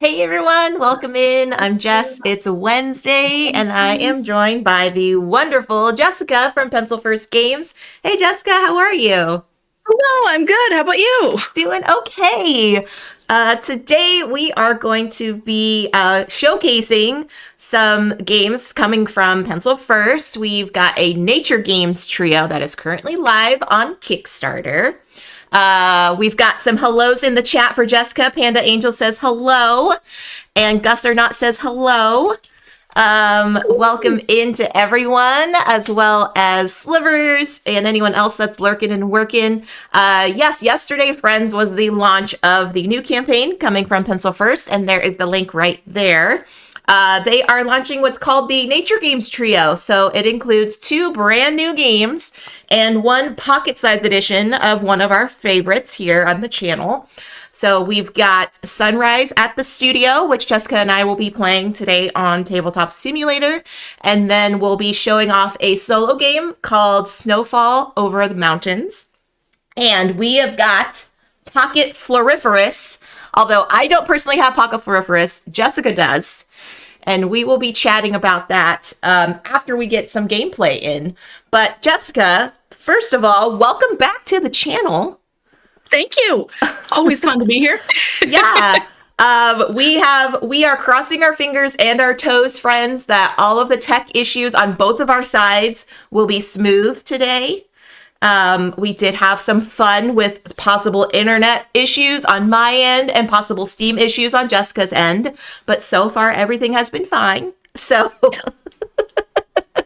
Hey everyone, welcome in. I'm Jess. It's Wednesday, and I am joined by the wonderful Jessica from Pencil First Games. Hey Jessica, how are you? Hello, I'm good. How about you? Doing okay. Today we are going to be showcasing some games coming from Pencil First. We've got a nature games trio that is currently live on Kickstarter. We've got some hellos in the chat for Jessica. Panda Angel says hello, and Gus or Not says hello. Welcome into everyone, as well as Slivers and anyone else that's lurking and working. Yes, yesterday, friends, was the launch of the new campaign coming from Pencil First, and there is the link right there. They are launching what's called the Nature Games Trio. So it includes two brand new games and one pocket-sized edition of one of our favorites here on the channel. So we've got Sunrise at the Studio, which Jessica and I will be playing today on Tabletop Simulator. And then we'll be showing off a solo game called Snowfall Over the Mountains. And we have got Pocket Floriferous, although I don't personally have Pocket Floriferous, Jessica does. And we will be chatting about that after we get some gameplay in. But Jessica, first of all, welcome back to the channel. Thank you. Always fun to be here. Yeah. We are crossing our fingers and our toes, friends, that all of the tech issues on both of our sides will be smooth today. We did have some fun with possible internet issues on my end and possible Steam issues on Jessica's end, but so far everything has been fine. So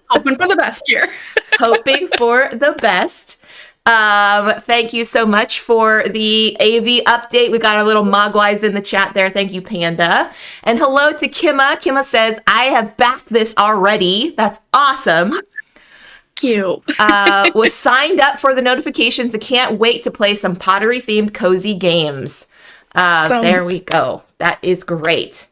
Hoping for the best here. hoping for the best. Thank you so much for the AV update. We got our little mogwais in the chat there. Thank you, Panda. And hello to Kimma. Kimma says, I have backed this already. That's awesome. Cute. Was signed up for the notifications and can't wait to play some pottery themed cozy games. There we go. That is great.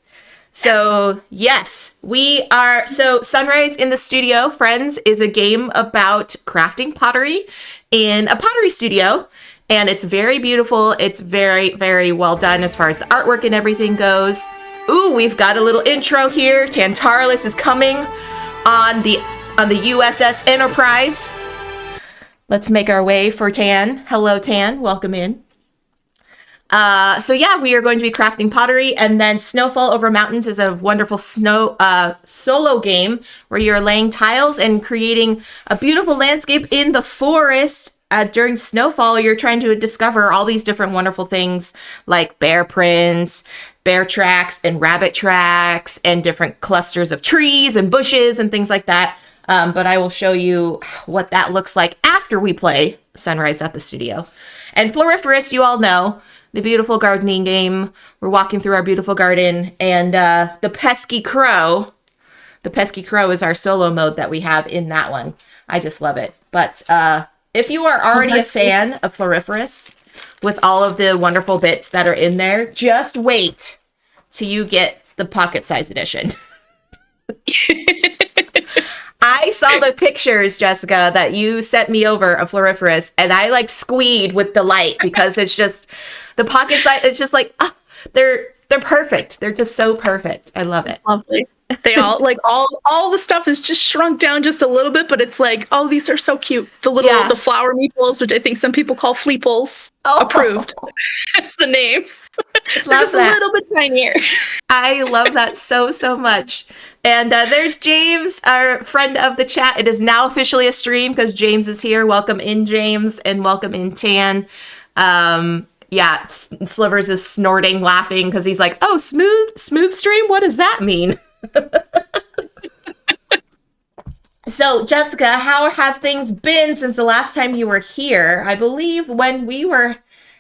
So yes, we are. So Sunrise in the Studio, friends, is a game about crafting pottery in a pottery studio. And it's very beautiful. It's very, very well done as far as the artwork and everything goes. Ooh, we've got a little intro here. Tantarlis is coming on the USS Enterprise. Let's make our way for Tan. Hello, Tan. Welcome in. So yeah, we are going to be crafting pottery, and then Snowfall Over Mountains is a wonderful solo game where you're laying tiles and creating a beautiful landscape in the forest. During snowfall, you're trying to discover all these different wonderful things like bear prints, bear tracks, and rabbit tracks, and different clusters of trees and bushes and things like that. But I will show you what that looks like after we play Sunrise at the Studio. And Floriferous, you all know, the beautiful gardening game. We're walking through our beautiful garden, and the pesky crow. The pesky crow is our solo mode that we have in that one. I just love it. But if you are already a fan of Floriferous, with all of the wonderful bits that are in there, just wait till you get the pocket-size edition. I saw the pictures, Jessica, that you sent me over of Floriferous, and I like squeed with delight because it's just the pocket size. It's just like they're perfect. They're just so perfect. I love it. It's lovely. They all all the stuff is just shrunk down just a little bit, but it's like, oh, these are so cute. The flower meeples, which I think some people call fleeples. Oh. Approved. That's the name. Love just that. a little bit tinier. I love that so much. And there's James, our friend of the chat. It is now officially a stream because James is here. Welcome in, James, and welcome in, Tan. Yeah, Slivers is snorting, laughing because he's like, oh, smooth stream? What does that mean? So, Jessica, how have things been since the last time you were here? I believe when we were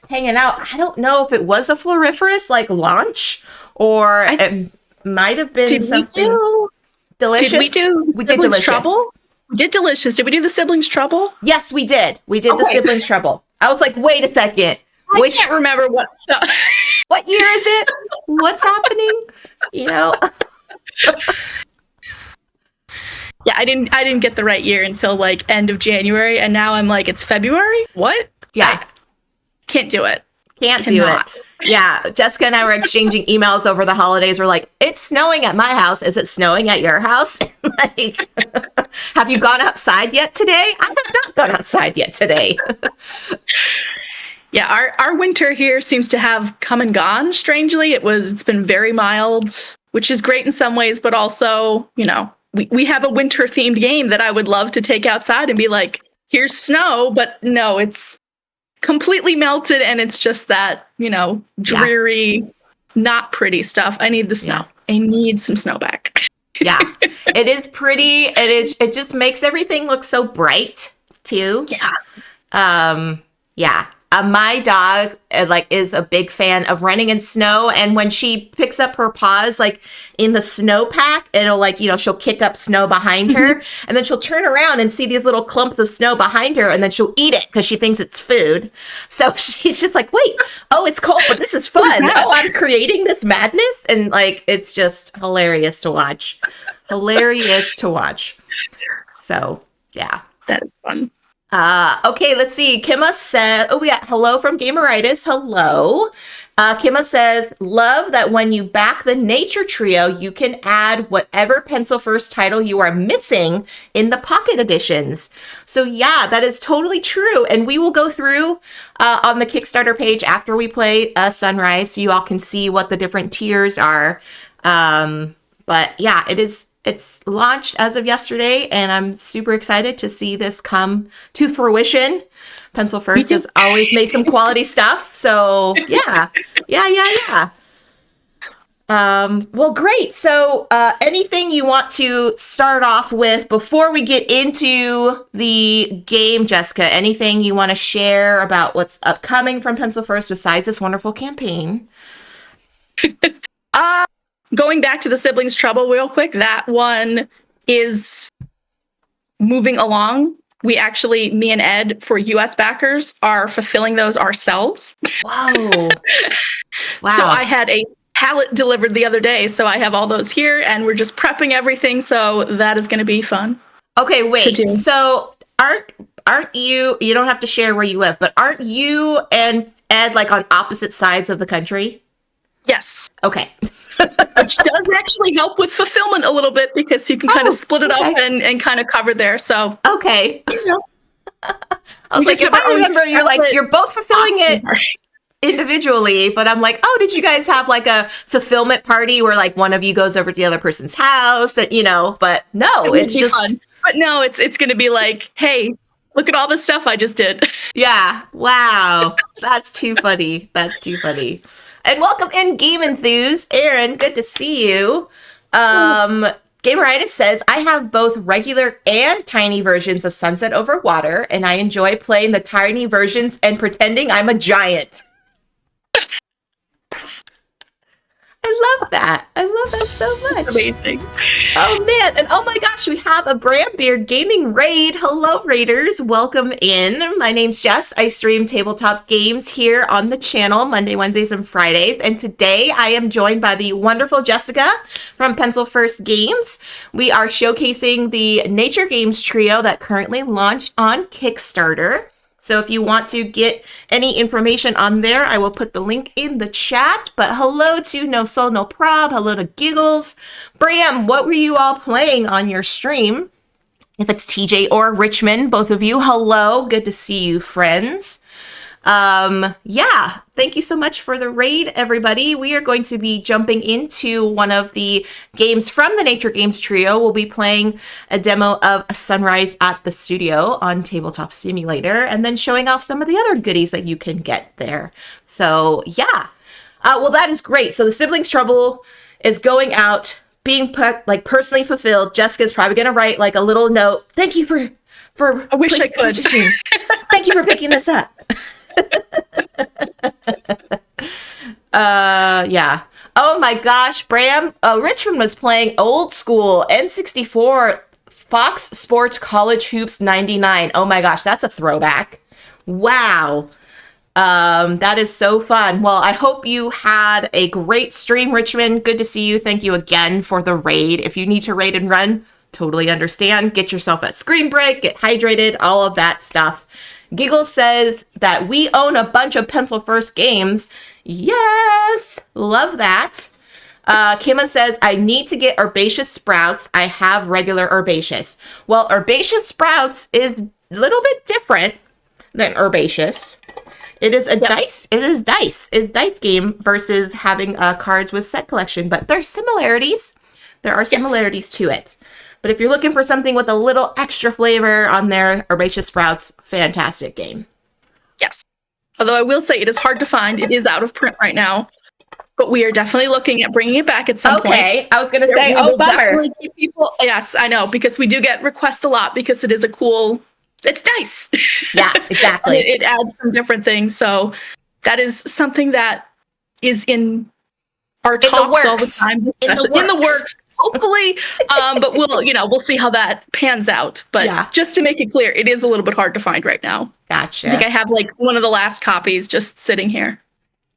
hanging out, I don't know if it was a Floriferous like launch or it might have been something delicious. Did we do Siblings Trouble? We did Delicious. Did we do the Siblings Trouble? Yes, we did. We did the Siblings Trouble. I was like, wait a second. I can't remember what stuff. What year is it? What's happening? You know? Yeah, I didn't get the right year until like end of January, and now I'm like, it's February? What? Yeah. Can't do it. Can't do it. Yeah, Jessica and I were exchanging emails over the holidays. We're like, it's snowing at my house. Is it snowing at your house? Like, have you gone outside yet today? I have not gone outside yet today. Yeah, our winter here seems to have come and gone, strangely. It's been very mild, which is great in some ways, but also, you know, we have a winter-themed game that I would love to take outside and be like, here's snow, but no, it's completely melted, and it's just that, you know, dreary, not pretty stuff. I need the snow. I need some snow back. Yeah, it is pretty. It just makes everything look so bright too. Yeah. Yeah. My dog is a big fan of running in snow, and when she picks up her paws like in the snowpack, it'll she'll kick up snow behind her, and then she'll turn around and see these little clumps of snow behind her, and then she'll eat it because she thinks it's food. So she's just like, wait, oh, it's cold, but this is fun. Oh, I'm creating this madness, and it's just hilarious to watch. So yeah, that is fun. Okay, let's see. Kimma said, we got hello from Gameritis. Hello. Kimma says, love that when you back the nature trio, you can add whatever Pencil First title you are missing in the pocket editions. So yeah, that is totally true. And we will go through on the Kickstarter page after we play Sunrise, so you all can see what the different tiers are. But yeah, it's launched as of yesterday, and I'm super excited to see this come to fruition. Pencil First has always made some quality stuff, so yeah. Well, great. So anything you want to start off with before we get into the game, Jessica? Anything you want to share about what's upcoming from Pencil First besides this wonderful campaign? Going back to the Siblings Trouble real quick, that one is moving along. We actually, me and Ed, for US backers, are fulfilling those ourselves. Whoa. Wow. So I had a pallet delivered the other day, so I have all those here, and we're just prepping everything, so that is going to be fun. Okay, wait. So aren't you don't have to share where you live, but aren't you and Ed on opposite sides of the country? Yes. Okay. Which does actually help with fulfillment a little bit, because you can kind of split it up and kind of cover there. So okay. You know, I was like, if I remember, you're both fulfilling it individually, but I'm like, oh, did you guys have a fulfillment party where one of you goes over to the other person's house, and but no, it's just fun. But no, it's going to be hey, look at all the stuff I just did. Yeah. Wow. That's too funny. And welcome in, Game Enthuse. Aaron, good to see you. Gameritis says, I have both regular and tiny versions of Sunset Over Water, and I enjoy playing the tiny versions and pretending I'm a giant. I love that. So much. Amazing. Oh, man. And oh my gosh, we have a Brambeard Gaming raid. Hello, raiders. Welcome in. My name's Jess. I stream tabletop games here on the channel Monday, Wednesdays, and Fridays. And today I am joined by the wonderful Jessica from Pencil First Games. We are showcasing the Nature Games trio that currently launched on Kickstarter. So if you want to get any information on there, I will put the link in the chat. But hello to No Soul, No Prob. Hello to Giggles. Bram, what were you all playing on your stream? If it's TJ or Richmond, both of you, hello. Good to see you, friends. Yeah, thank you so much for the raid, everybody. We are going to be jumping into one of the games from the Nature Games trio. We'll be playing a demo of Sunrise at the Studio on Tabletop Simulator, and then showing off some of the other goodies that you can get there. So yeah, well, that is great. So the Siblings Trouble is going out, being personally fulfilled. Jessica's probably going to write a little note. Thank you for I wish I could. Thank you for picking this up. Yeah. Oh my gosh, Bram. Richmond was playing old school N64 Fox Sports College Hoops 99. Oh my gosh, that's a throwback. Wow. That is so fun. Well, I hope you had a great stream, Richmond. Good to see you. Thank you again for the raid. If you need to raid and run, totally understand. Get yourself a screen break, get hydrated, all of that stuff Giggle says that we own a bunch of pencil first games. Yes, love that. Kima says, I need to get herbaceous sprouts. I have regular herbaceous. Well, herbaceous sprouts is a little bit different than herbaceous. It is a dice. It is dice. It's dice game versus having cards with set collection. But there's similarities. There are similarities to it. But if you're looking for something with a little extra flavor on there, herbaceous sprouts, fantastic game. Yes. Although I will say it is hard to find. It is out of print right now. But we are definitely looking at bringing it back at some point. Okay, I was going to say, oh, bummer. Yes, I know, because we do get requests a lot because it is a cool, it's dice. Yeah, exactly. It adds some different things. So that is something that is in our talks all the time. In the works. Hopefully, but we'll see how that pans out. But just to make it clear, it is a little bit hard to find right now. Gotcha. I think I have like one of the last copies just sitting here.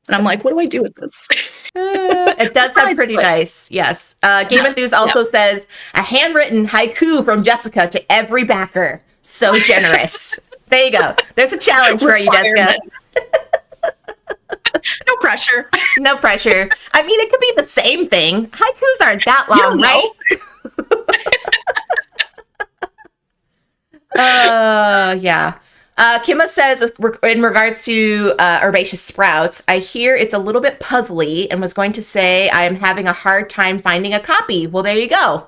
And I'm like, what do I do with this? It does sound pretty nice. Yes. Game Enthuse also says a handwritten haiku from Jessica to every backer. So generous. There you go. There's a challenge for you, Jessica. No pressure. No pressure. I mean, it could be the same thing. Haikus aren't that long, right? Yeah. Kima says, in regards to herbaceous sprouts, I hear it's a little bit puzzly and was going to say I am having a hard time finding a copy. Well, there you go.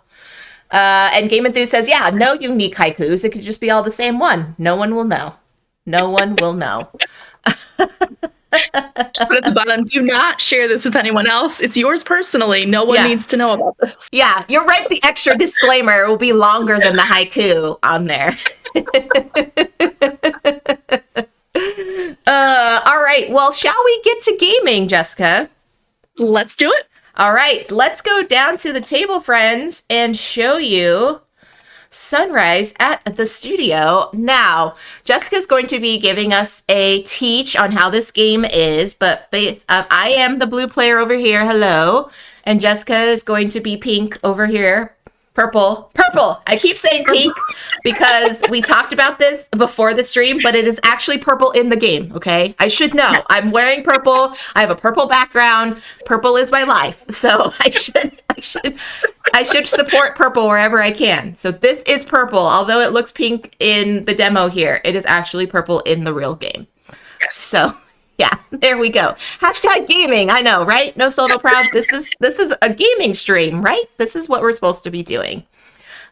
And Game Enthuse says, yeah, no unique haikus. It could just be all the same one. No one will know. No one will know. Just put at the bottom, do not share this with anyone else. It's yours personally. No one needs to know about this. Yeah, you're right. The extra disclaimer will be longer than the haiku on there. All right. Well, shall we get to gaming, Jessica? Let's do it. All right. Let's go down to the table, friends, and show you Sunrise at the studio. Now, Jessica's going to be giving us a teach on how this game is, but I am the blue player over here. Hello. And Jessica is going to be pink over here. Purple. I keep saying pink because we talked about this before the stream, but it is actually purple in the game, okay? I should know. Yes. I'm wearing purple. I have a purple background. Purple is my life. So I should support purple wherever I can. So this is purple. Although it looks pink in the demo here, it is actually purple in the real game. Yes. So yeah, there we go. Hashtag gaming. I know, right? No Solo Proud. This is a gaming stream, right? This is what we're supposed to be doing.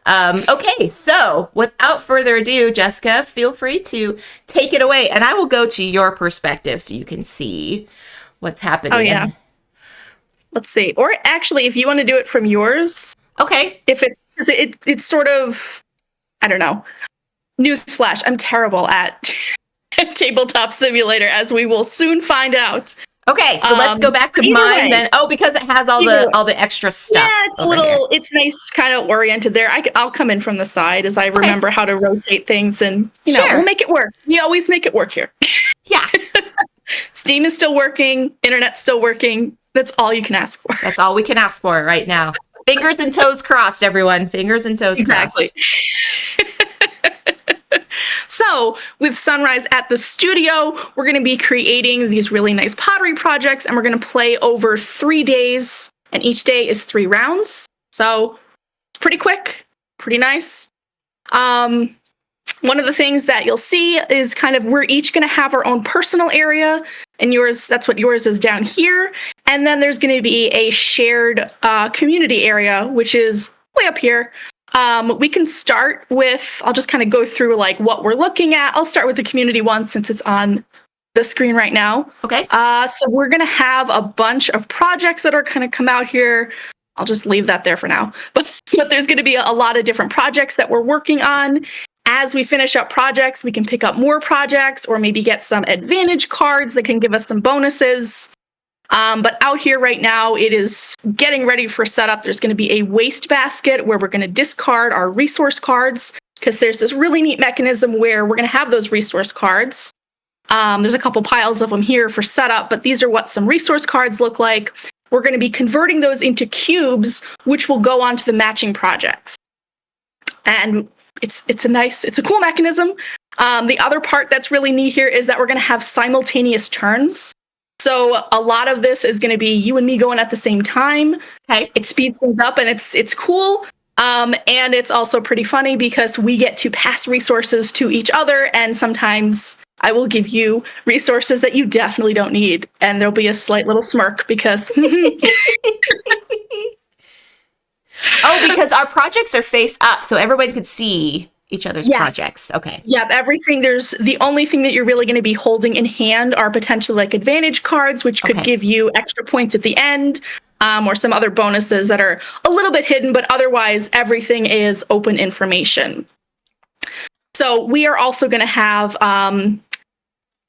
Okay, so without further ado, Jessica, feel free to take it away, and I will go to your perspective so you can see what's happening. Oh yeah. Let's see. Or actually, if you want to do it from yours, okay. If it's sort of, I don't know. Newsflash: I'm terrible at Tabletop Simulator, as we will soon find out. Okay, so let's go back to mine then. Oh, because it has all the extra stuff. Yeah, it's nice, kind of oriented there. I'll come in from the side as I remember how to rotate things, and we'll make it work. We always make it work here. Yeah. Steam is still working. Internet's still working. That's all you can ask for. That's all we can ask for right now. Fingers and toes crossed, everyone. Fingers and toes crossed. Exactly. So with Sunrise at the studio, we're going to be creating these really nice pottery projects, and we're going to play over 3 days, and each day is 3 rounds. So it's pretty quick, pretty nice. One of the things that you'll see is kind of we're each going to have our own personal area, and that's what yours is down here. And then there's going to be a shared community area, which is way up here. We can start with, I'll just kind of go through like what we're looking at. I'll start with the community one since it's on the screen right now. Okay. So we're going to have a bunch of projects that are going to come out here. I'll just leave that there for now. But there's going to be a lot of different projects that we're working on. As we finish up projects, we can pick up more projects or maybe get some advantage cards that can give us some bonuses. But out here right now, it is getting ready for setup. There's going to be a waste basket where we're going to discard our resource cards because there's this really neat mechanism where we're going to have those resource cards. There's a couple piles of them here for setup, but these are what some resource cards look like. We're going to be converting those into cubes, which will go onto the matching projects. And it's a cool mechanism. The other part that's really neat here is that we're going to have simultaneous turns. So a lot of this is going to be you and me going at the same time. Okay. It speeds things up, and it's cool. And it's also pretty funny because we get to pass resources to each other, and sometimes I will give you resources that you definitely don't need, and there'll be a slight little smirk because because our projects are face up, so everyone could see each other's projects. Okay. Yep, everything. There's the only thing that you're really going to be holding in hand are potentially like advantage cards, which could give you extra points at the end, or some other bonuses that are a little bit hidden, but otherwise everything is open information. So we are also going to have,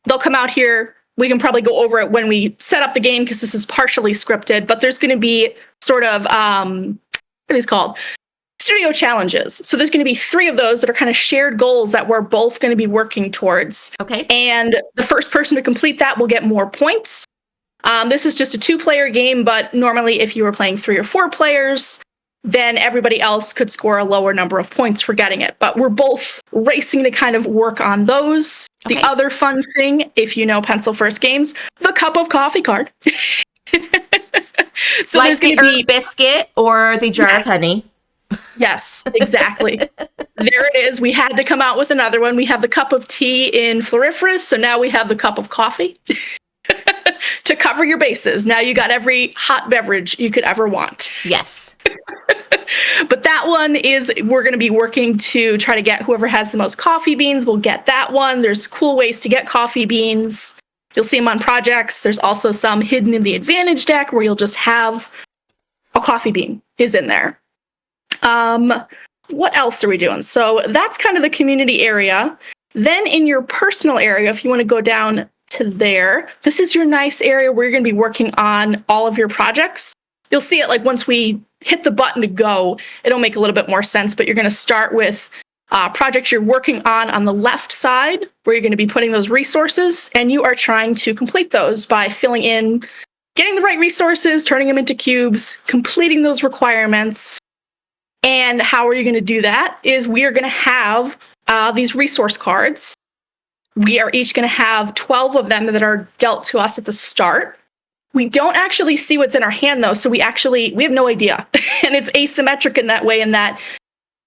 they'll come out here. We can probably go over it when we set up the game because this is partially scripted, but there's going to be sort of, what are these called? Studio challenges. So there's going to be 3 of those that are kind of shared goals that we're both going to be working towards. Okay. And the first person to complete that will get more points. This is just a 2-player game, but normally if you were playing 3 or 4 players, then everybody else could score a lower number of points for getting it. But we're both racing to kind of work on those. Okay. The other fun thing, if you know Pencil First Games, the cup of coffee card. So like there's going to be biscuit or the jar of honey. Yes, exactly. There it is. We had to come out with another one. We have the cup of tea in Floriferous, so now we have the cup of coffee to cover your bases. Now you got every hot beverage you could ever want. Yes. But that one is, we're going to be working to try to get whoever has the most coffee beans will get that one. There's cool ways to get coffee beans. You'll see them on projects. There's also some hidden in the advantage deck where you'll just have a coffee bean is in there. What else are we doing? So that's kind of the community area. Then in your personal area, if you want to go down to there, this is your nice area where you're going to be working on all of your projects. You'll see it like once we hit the button to go, it'll make a little bit more sense, but you're going to start with projects you're working on the left side where you're going to be putting those resources, and you are trying to complete those by filling in, getting the right resources, turning them into cubes, completing those requirements. And how are you going to do that is we are going to have these resource cards. We are each going to have 12 of them that are dealt to us at the start. We don't actually see what's in our hand, though, so we have no idea. And it's asymmetric in that way, in that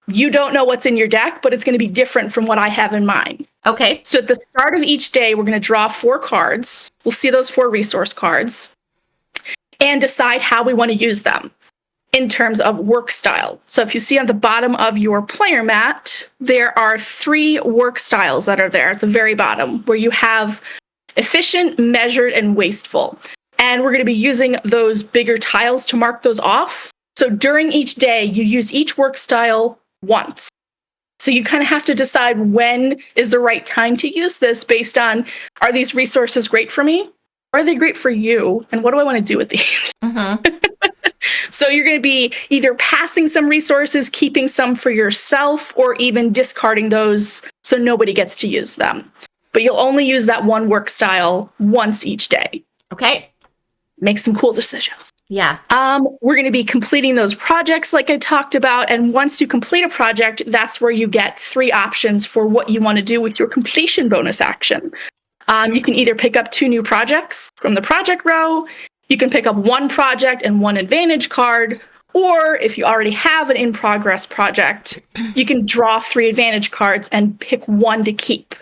you don't know what's in your deck, but it's going to be different from what I have in mine. Okay. So at the start of each day, we're going to draw 4 cards. We'll see those 4 resource cards and decide how we want to use them in terms of work style. So if you see on the bottom of your player mat, there are 3 work styles that are there at the very bottom, where you have efficient, measured, and wasteful. And we're going to be using those bigger tiles to mark those off. So during each day, you use each work style once. So you kind of have to decide when is the right time to use this based on, are these resources great for me? Or are they great for you? And what do I want to do with these? Mm-hmm. So you're going to be either passing some resources, keeping some for yourself, or even discarding those so nobody gets to use them. But you'll only use that one work style once each day. Okay. Make some cool decisions. Yeah. We're going to be completing those projects like I talked about. And once you complete a project, that's where you get 3 options for what you want to do with your completion bonus action. You can either pick up 2 new projects from the project row. You can pick up 1 project and 1 advantage card. Or if you already have an in-progress project, you can draw 3 advantage cards and pick 1 to keep.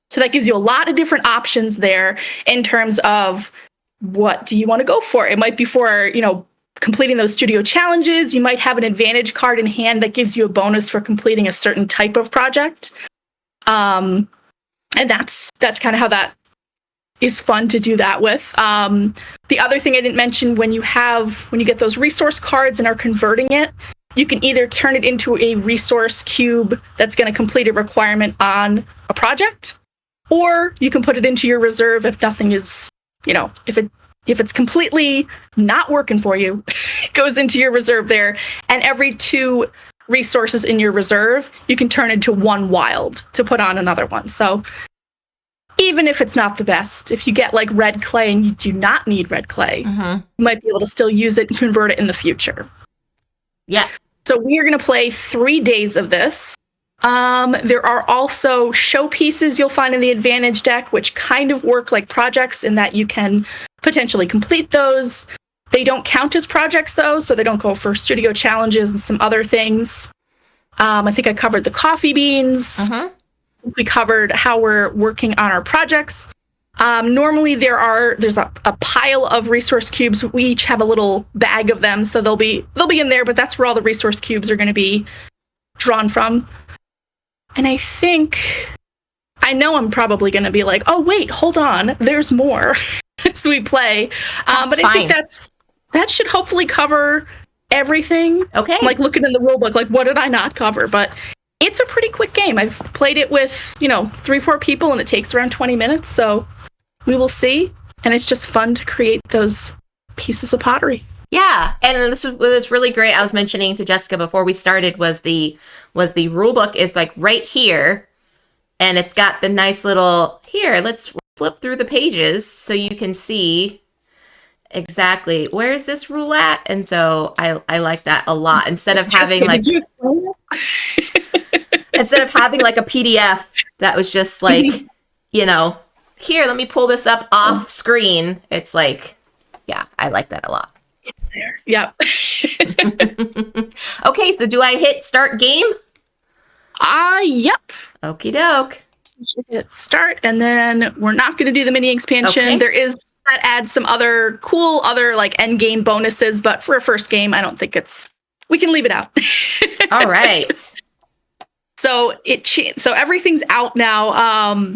So that gives you a lot of different options there in terms of what do you want to go for. It might be for, completing those studio challenges. You might have an advantage card in hand that gives you a bonus for completing a certain type of project. And that's kind of how that is fun to do that with. The other thing I didn't mention, when you get those resource cards and are converting it, you can either turn it into a resource cube that's going to complete a requirement on a project, or you can put it into your reserve if nothing is, if it's completely not working for you, it goes into your reserve there. And every 2 resources in your reserve, you can turn into 1 wild to put on another one. So even if it's not the best, if you get like red clay and you do not need red clay, you might be able to still use it and convert it in the future. Yeah. So we are going to play 3 days of this. There are also showpieces you'll find in the Advantage deck, which kind of work like projects in that you can potentially complete those. They don't count as projects, though, so they don't go for studio challenges and some other things. I think I covered the coffee beans. We covered how we're working on our projects. Normally, there's a pile of resource cubes. We each have a little bag of them, so they'll be in there, but that's where all the resource cubes are going to be drawn from. And I know I'm probably going to be like, oh, wait, hold on, there's more as we play. But I think that should hopefully cover everything. Okay. Like looking in the rulebook, like what did I not cover? But it's a pretty quick game. I've played it with, 3-4 people, and it takes around 20 minutes. So we will see. And it's just fun to create those pieces of pottery. Yeah, and this was really great. I was mentioning to Jessica before we started was the rule book is like right here, and it's got the nice little here. Let's flip through the pages so you can see exactly where's this rule at. And so I like that a lot. Instead of having like a PDF that was just like here, let me pull this up off screen. It's like, yeah, I like that a lot. It's there. Yep. Okay, so do I hit start game? Yep. Okie doke. We should hit start, and then we're not going to do the mini expansion. Okay. That adds some other cool like end game bonuses, but for a first game, I don't think we can leave it out. All right. So everything's out now.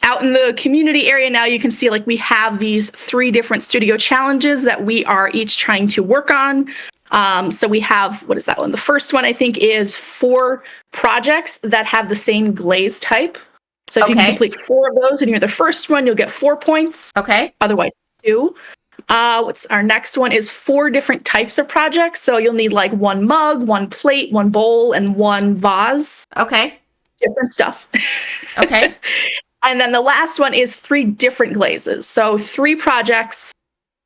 Out in the community area now, you can see like we have these 3 different studio challenges that we are each trying to work on. So we have, what is that one? The first one, I think, is 4 projects that have the same glaze type. So if you can complete 4 of those and you're the first one, you'll get 4 points. Okay. Otherwise, 2. What's our next one is 4 different types of projects. So you'll need like 1 mug, 1 plate, 1 bowl, and 1 vase. Okay. Different stuff. Okay. And then the last one is 3 different glazes. So 3 projects,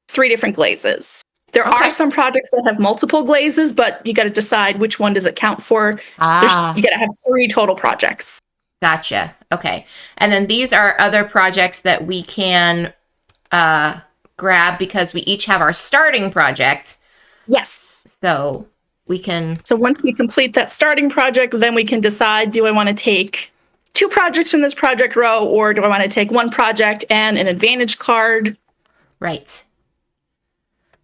3 different glazes. There are some projects that have multiple glazes, but you got to decide which one does it count for. You got to have 3 total projects. Gotcha. Okay. And then these are other projects that we can grab because we each have our starting project. Yes. So we can. So once we complete that starting project, then we can decide, do I want to take 2 projects in this project row, or do I want to take 1 project and an advantage card? Right.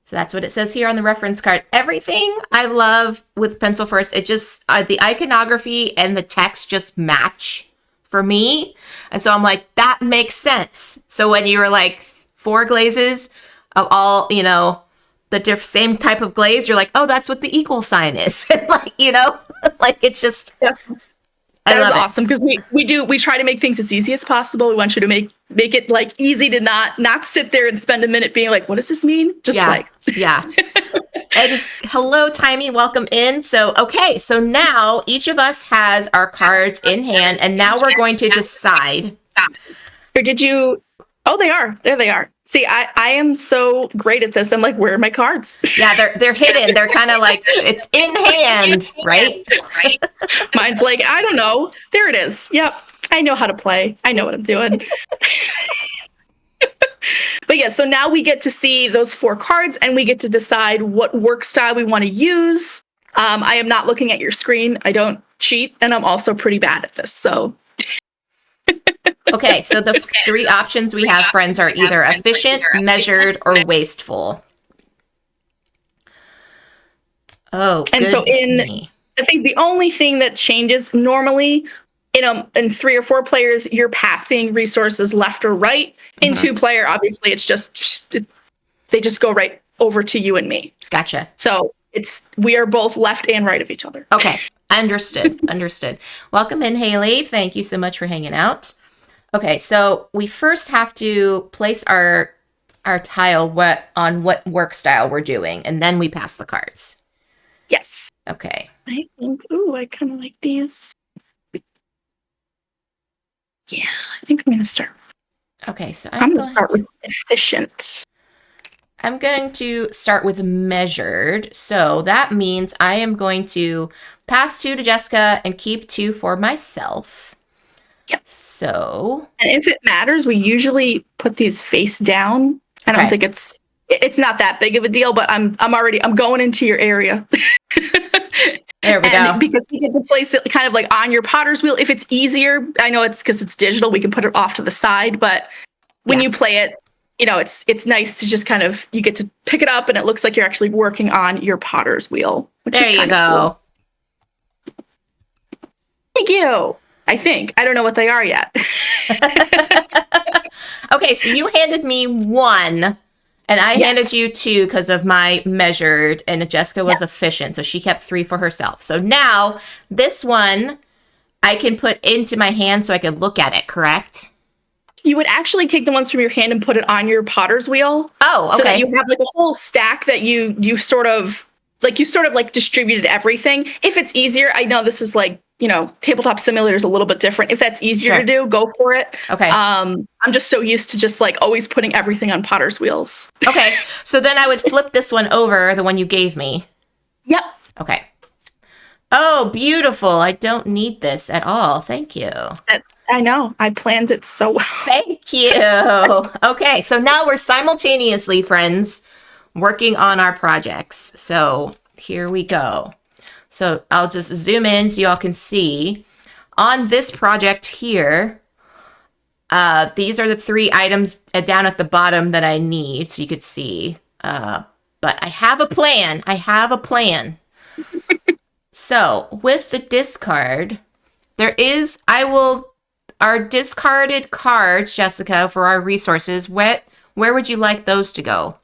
So that's what it says here on the reference card. Everything I love with Pencil First, it just, the iconography and the text just match for me. And so I'm like, that makes sense. So when you were like 4 glazes of all, the same type of glaze, you're like, oh, that's what the equal sign is. Like, like it's just... Yes. That is awesome because we try to make things as easy as possible. We want you to make it like easy to not sit there and spend a minute being like, what does this mean? Just play. Yeah. And hello, Timey, welcome in. So now each of us has our cards in hand, and now we're going to decide. Or did you? Oh, they are. There they are. See, I am so great at this. I'm like, where are my cards? Yeah, they're hidden. They're kind of like, it's in hand, right? Mine's like, I don't know. There it is. Yep. I know how to play. I know what I'm doing. But yeah, so now we get to see those 4 cards, and we get to decide what work style we want to use. I am not looking at your screen. I don't cheat, and I'm also pretty bad at this, so... Okay, so the 3 options we have, friends, are either efficient, measured, or wasteful. Oh, and so I think the only thing that changes normally in 3 or 4 players, you're passing resources left or right. In 2-player, obviously, it's just they just go right over to you and me. Gotcha. So we are both left and right of each other. Okay, understood. Welcome in, Haley. Thank you so much for hanging out. Okay, so we first have to place our tile on what work style we're doing, and then we pass the cards. Yes. Okay. I think, I kind of like these. Yeah, I think I'm going to start. Okay, so I'm going to start with efficient. I'm going to start with measured. So that means I am going to pass 2 to Jessica and keep 2 for myself. Yep. So. And if it matters, we usually put these face down. I don't think it's not that big of a deal, but I'm going into your area. There we go. Because we get to place it kind of like on your potter's wheel. If it's easier, I know it's because it's digital, we can put it off to the side, but when you play it, you know, it's nice to just kind of, you get to pick it up and it looks like you're actually working on your potter's wheel. Which there is you go. Cool. Thank you. I think. I don't know what they are yet. Okay, so you handed me 1, and I handed you 2 because of my measured, and Jessica was efficient, so she kept 3 for herself. So now, this one, I can put into my hand so I can look at it, correct? You would actually take the ones from your hand and put it on your potter's wheel. Oh, okay. So that you have like a whole stack that you sort of distributed everything. If it's easier, I know this is like, you know, Tabletop Simulator is a little bit different. If that's easier to do, go for it. Okay. I'm just so used to just like always putting everything on potter's wheels. Okay. So then I would flip this one over, the one you gave me. Yep. Okay. Oh, beautiful. I don't need this at all. Thank you. I know. I planned it so well. Thank you. Okay, so now we're simultaneously, friends, working on our projects. So here we go. So I'll just zoom in so y'all can see. On this project here, these are the 3 items down at the bottom that I need, so you could see. But I have a plan. So with the discard, our discarded cards, Jessica, for our resources, where would you like those to go?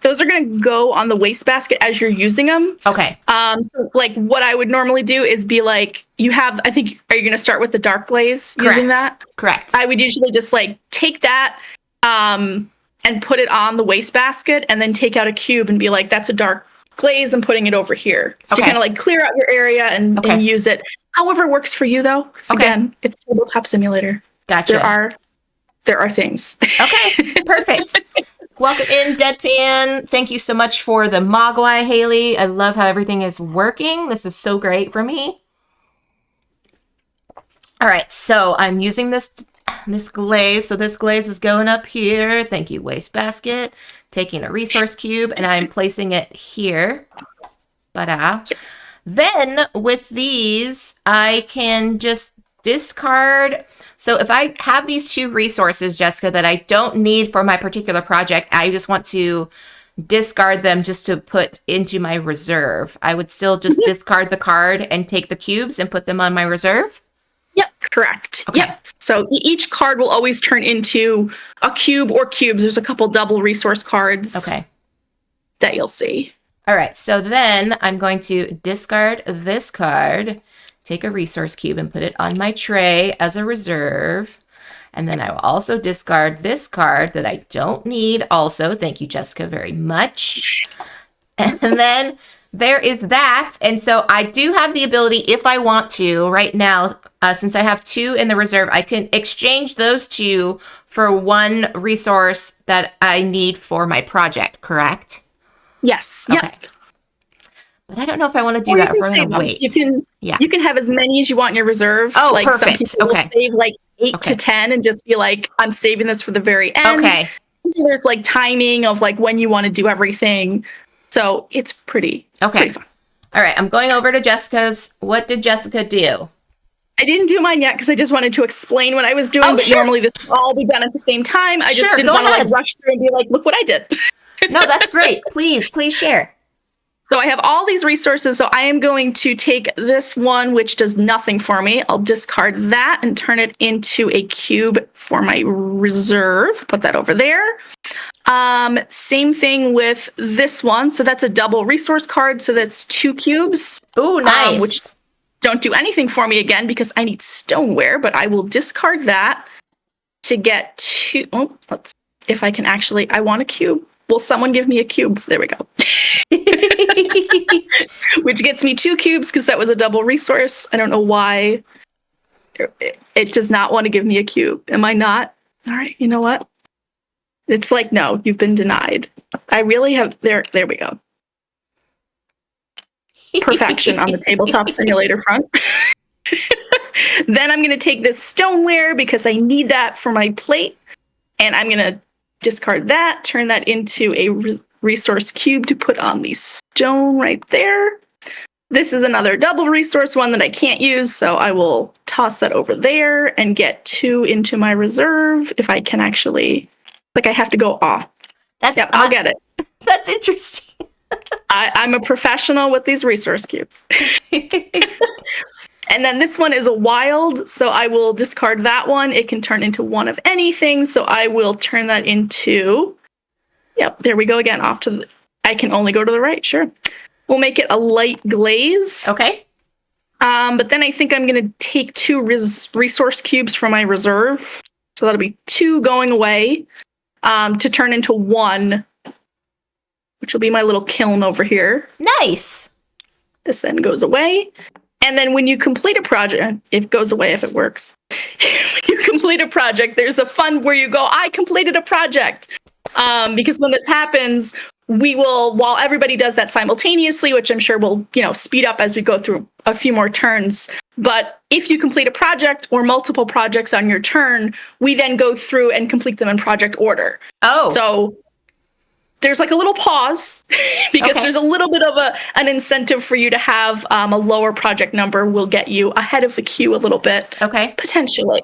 Those are going to go on the wastebasket as you're using them. Okay. So like what I would normally do is be like, are you going to start with the dark glaze using that? Correct. I would usually just like take that and put it on the wastebasket and then take out a cube and be like, that's a dark glaze. I'm putting it over here. So you kind of like clear out your area and use it. However works for you though. Again, it's Tabletop Simulator. Gotcha. There are things. Okay. Perfect. Welcome in, Deadpan. Thank you so much for the Mogwai, Haley. I love how everything is working. This is so great for me. All right, so I'm using this glaze. So this glaze is going up here. Thank you, wastebasket. Taking a resource cube, and I'm placing it here. Then with these, I can just discard. So if I have these 2 resources, Jessica, that I don't need for my particular project, I just want to discard them just to put into my reserve. I would still just discard the card and take the cubes and put them on my reserve? Yep, correct. Okay. Yep. So each card will always turn into a cube or cubes. There's a couple double resource cards that you'll see. All right, so then I'm going to discard this card, take a resource cube and put it on my tray as a reserve. And then I will also discard this card that I don't need also. Thank you, Jessica, very much. And then there is that. And so I do have the ability, if I want to, right now, since I have 2 in the reserve, I can exchange those 2 for 1 resource that I need for my project, correct? Yes. Okay. Yep. But I don't know if I want to do that. If I'm going to wait. You can have as many as you want in your reserve. Oh, like perfect. Some people will save like 8 to 10 and just be like, I'm saving this for the very end. Okay. So there's like timing of like when you want to do everything. So it's pretty fun. All right. I'm going over to Jessica's. What did Jessica do? I didn't do mine yet because I just wanted to explain what I was doing. But normally this will all be done at the same time. I just didn't want to like rush through and be like, look what I did. No, that's great. Please share. So I have all these resources. So I am going to take this one, which does nothing for me. I'll discard that and turn it into a cube for my reserve. Put that over there. Same thing with this one. So that's a double resource card. So that's 2 cubes. Ooh, nice. Which don't do anything for me again because I need stoneware, but I will discard that to get 2. Oh, let's, if I can actually, I want a cube. Will someone give me a cube? There we go. Which gets me 2 cubes because that was a double resource. I don't know why it does not want to give me a cube. Am I not? All right, you know what? It's like, no, you've been denied. I really have, there we go. Perfection on the tabletop simulator front. Then I'm going to take this stoneware because I need that for my plate. And I'm going to discard that, turn that into a resource cube to put on the stone right there. This is another double resource one that I can't use, so I will toss that over there and get 2 into my reserve if I can actually, like I have to go off. I'll get it. That's interesting. I'm a professional with these resource cubes. And then this one is a wild, so I will discard that one. It can turn into one of anything, so I will turn that into, yep, there we go again, off to the, I can only go to the right, sure. We'll make it a light glaze. Okay. But then I think I'm going to take 2 resource cubes from my reserve. So that'll be 2 going away to turn into 1, which will be my little kiln over here. Nice. This then goes away. And then when you complete a project, it goes away if it works. When you complete a project, there's a fund where you go, I completed a project. Because when this happens, we will, while everybody does that simultaneously, which I'm sure will, speed up as we go through a few more turns. But if you complete a project or multiple projects on your turn, we then go through and complete them in project order. Oh. So there's like a little pause because there's a little bit of an incentive for you to have a lower project number will get you ahead of the queue a little bit. Okay. Potentially.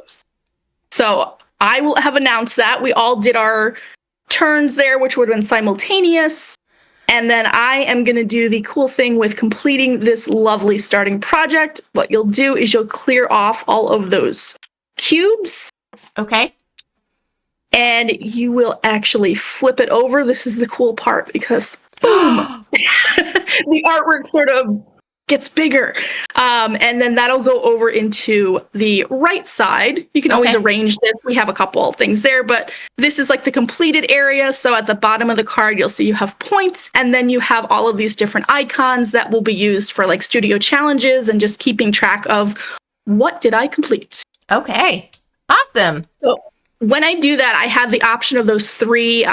So I will have announced that. We all did our turns there, which would have been simultaneous. And then I am going to do the cool thing with completing this lovely starting project. What you'll do is you'll clear off all of those cubes. Okay. And you will actually flip it over. This is the cool part because boom, the artwork sort of gets bigger. And then that'll go over into the right side. You can always arrange this. We have a couple things there, but this is like the completed area. So at the bottom of the card, you'll see you have points, and then you have all of these different icons that will be used for like studio challenges and just keeping track of what did I complete. Okay. Awesome. So when I do that, I have the option of those 3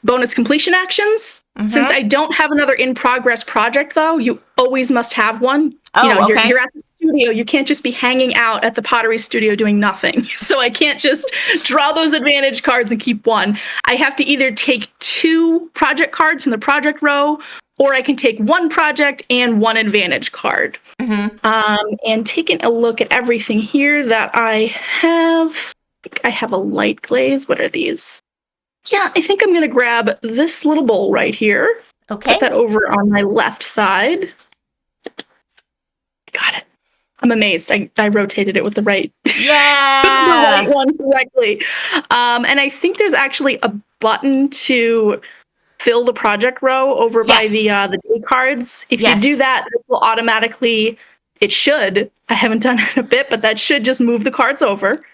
bonus completion actions. Mm-hmm. Since I don't have another in-progress project, though, you always must have one. You're at the studio. You can't just be hanging out at the pottery studio doing nothing. So I can't just draw those advantage cards and keep one. I have to either take 2 project cards in the project row, or I can take 1 project and 1 advantage card. Mm-hmm. And taking a look at everything here that I have... I have a light glaze. What are these? Yeah, I think I'm going to grab this little bowl right here. Okay. Put that over on my left side. Got it. I'm amazed. I rotated it with the right, the right one correctly. And I think there's actually a button to fill the project row over by the day cards. If you do that, this will automatically, it should, I haven't done it in a bit, but that should just move the cards over.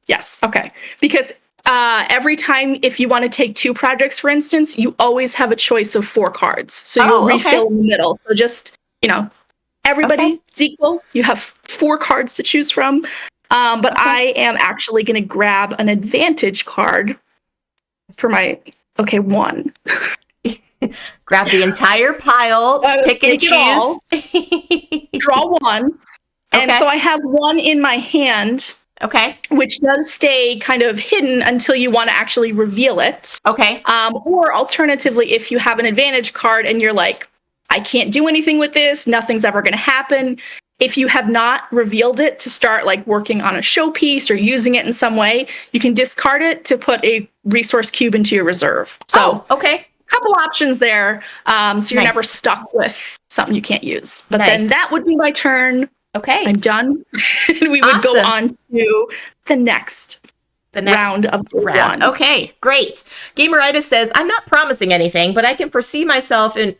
Yes. Okay. Because every time, if you want to take 2 projects, for instance, you always have a choice of 4 cards. So you'll refill in the middle. So just, everybody is equal. You have 4 cards to choose from. But I am actually going to grab an advantage card for my, 1. Grab the entire pile, pick and choose. Draw 1. And so I have 1 in my hand. Okay. Which does stay kind of hidden until you want to actually reveal it. Okay. Or alternatively, if you have an advantage card and you're like, I can't do anything with this, nothing's ever going to happen. If you have not revealed it to start like working on a showpiece or using it in some way, you can discard it to put a resource cube into your reserve. So, a couple options there. So you're never stuck with something you can't use. But then that would be my turn. Okay. I'm done. And we would go on to the next round of the round. Okay, great. Gameritis says, I'm not promising anything, but I can foresee myself in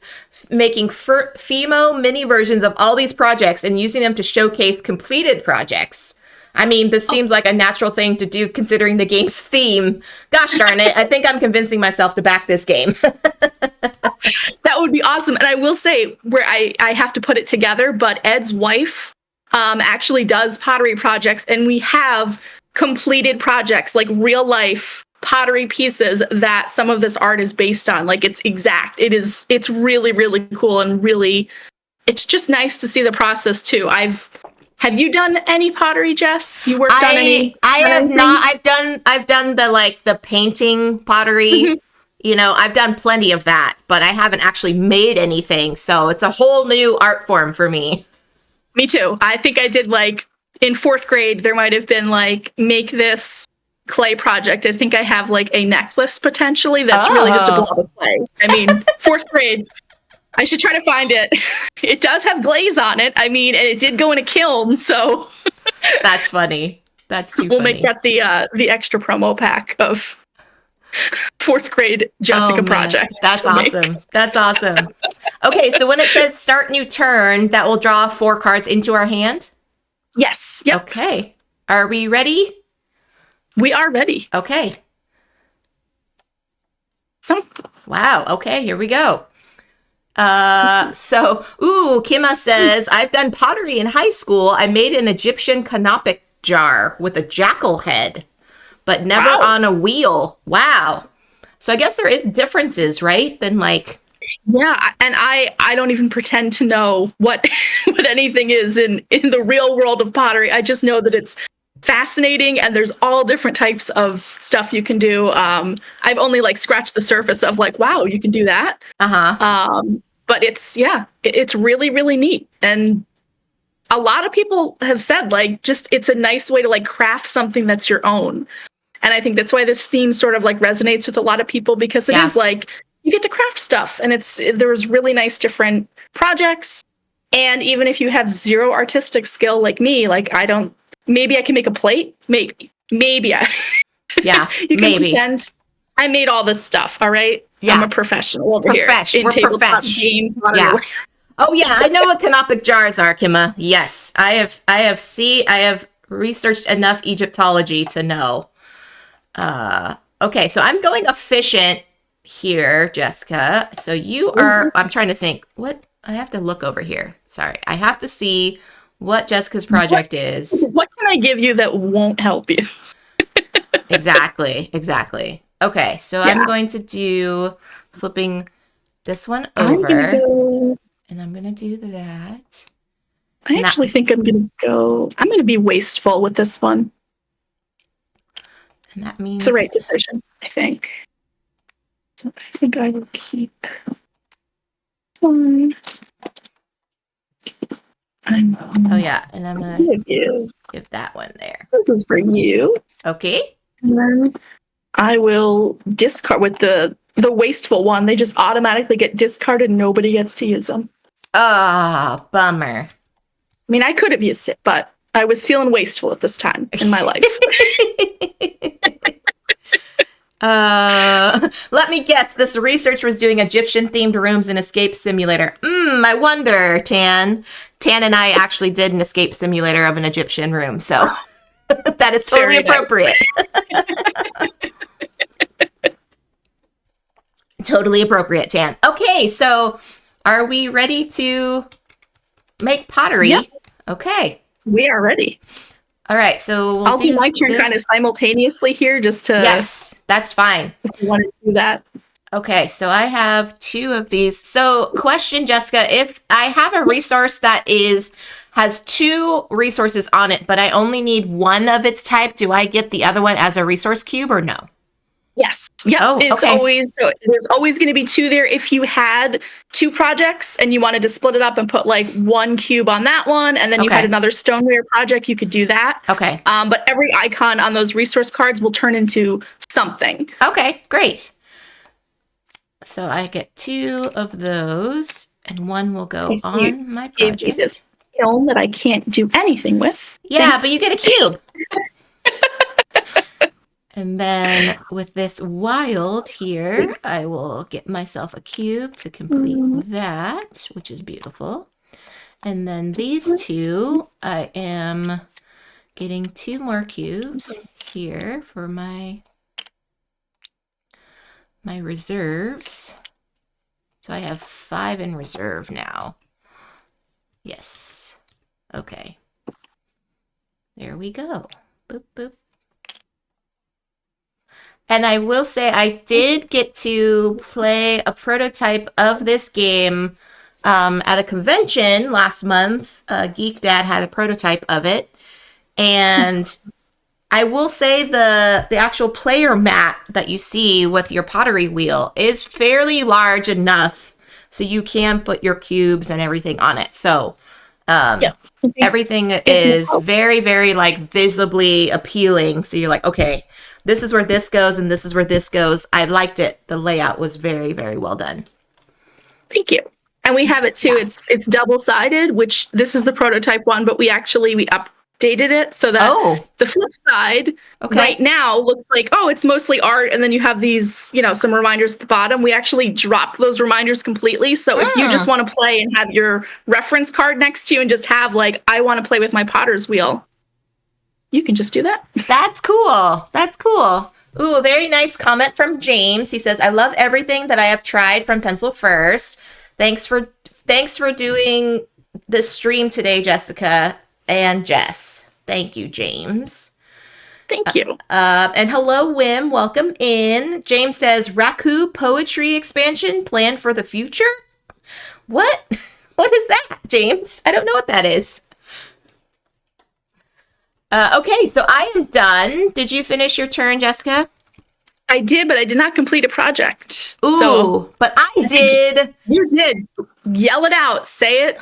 making FEMO mini versions of all these projects and using them to showcase completed projects. I mean, this seems like a natural thing to do considering the game's theme. Gosh darn it. I think I'm convincing myself to back this game. That would be awesome. And I will say where I have to put it together, but Ed's wife actually does pottery projects, and we have completed projects, like real life pottery pieces that some of this art is based on. Like it's exact. It's really, really cool and really, it's just nice to see the process too. Have you done any pottery, Jess? You worked on any? I have not. I've done the painting pottery. You know, I've done plenty of that, but I haven't actually made anything. So it's a whole new art form for me. Me too. I think I did like in 4th grade, there might have been like, make this clay project. I think I have like a necklace potentially that's really just a blob of clay. I mean, 4th grade. I should try to find it. It does have glaze on it. I mean, and it did go in a kiln, so that's funny. That's too we'll funny. make that the extra promo pack of 4th grade Jessica project. That's awesome. That's awesome. Okay, so when it says start new turn, that will draw 4 cards into our hand? Yes. Yep. Okay. Are we ready? We are ready. Okay. So. Wow. Okay, here we go. Kima says, I've done pottery in high school. I made an Egyptian canopic jar with a jackal head, but never on a wheel. Wow. So I guess there is differences, right? Than like... Yeah, and I don't even pretend to know what anything is in the real world of pottery. I just know that it's fascinating and there's all different types of stuff you can do. I've only like scratched the surface of like, wow, you can do that. But it's really, really neat. And a lot of people have said like, just, it's a nice way to like craft something that's your own. And I think that's why this theme sort of like resonates with a lot of people, because it is like, you get to craft stuff and there's really nice different projects. And even if you have zero artistic skill like me, like maybe I can make a plate. Maybe yeah, you can pretend I made all this stuff. All right. Yeah. I'm a professional over here in tabletop game. Yeah. Oh yeah. I know what canopic jars are, Kima. Yes. I have researched enough Egyptology to know. Okay. So I'm going efficient here, Jessica. So you are, I'm trying to think I have to look over here. Sorry. I have to see what Jessica's project is. What can I give you that won't help you? Exactly. Okay, so I'm going to do flipping this one over. And I'm going to do that. I actually think I'm going to be wasteful with this one. And that means... It's the right decision, I think. So I think I will keep one. And I'm going to give that one there. This is for you. Okay. And then I will discard with the wasteful one. They just automatically get discarded. Nobody gets to use them. Ah, bummer. I mean, I could have used it, but I was feeling wasteful at this time in my life. Let me guess. This research was doing Egyptian-themed rooms in Escape Simulator. I wonder, Tan. Tan and I actually did an escape simulator of an Egyptian room, so that is totally appropriate. Totally appropriate, Tan. Okay, so are we ready to make pottery? Yep. Okay. We are ready. All right, so I'll do my turn kind of simultaneously here just to... Yes, that's fine. If you want to do that. Okay, so I have 2 of these. So question, Jessica, if I have a resource that has 2 resources on it, but I only need one of its type, do I get the other one as a resource cube or no? Yes. Yeah. Oh, okay. There's always going to be 2 there. If you had 2 projects and you wanted to split it up and put like 1 cube on that one, and then you had another stoneware project, you could do that. Okay. But every icon on those resource cards will turn into something. Okay, great. So I get 2 of those, and 1 will go on my project. Gave me this kiln that I can't do anything with. Yeah, Thanks. But you get a cube. And then with this wild here, I will get myself a cube to complete that, which is beautiful. And then these 2, I am getting 2 more cubes here for my reserves. So I have 5 in reserve now. Yes. Okay. There we go. Boop, boop. And I will say I did get to play a prototype of this game at a convention last month. Geek Dad had a prototype of it. And I will say the actual player mat that you see with your pottery wheel is fairly large enough so you can put your cubes and everything on it. So everything is very, very like visibly appealing. So you're like, okay, this is where this goes and this is where this goes. I liked it. The layout was very, very well done. Thank you. And we have it too. Yeah. It's double-sided, which this is the prototype one, but we updated it so that the flip side right now looks like, it's mostly art. And then you have these, some reminders at the bottom. We actually dropped those reminders completely. So if you just want to play and have your reference card next to you and just have like, I want to play with my potter's wheel, you can just do that. That's cool. That's cool. Ooh, a very nice comment from James. He says, I love everything that I have tried from Pencil First. Thanks for doing this stream today, Jessica and Jess. Thank you, James. Thank you. And hello, Wim. Welcome in. James says, Raku poetry expansion planned for the future? What? What is that, James? I don't know what that is. Okay, so I am done. Did you finish your turn, Jessica? I did, but I did not complete a project. Ooh, but I did. You did. Yell it out. Say it.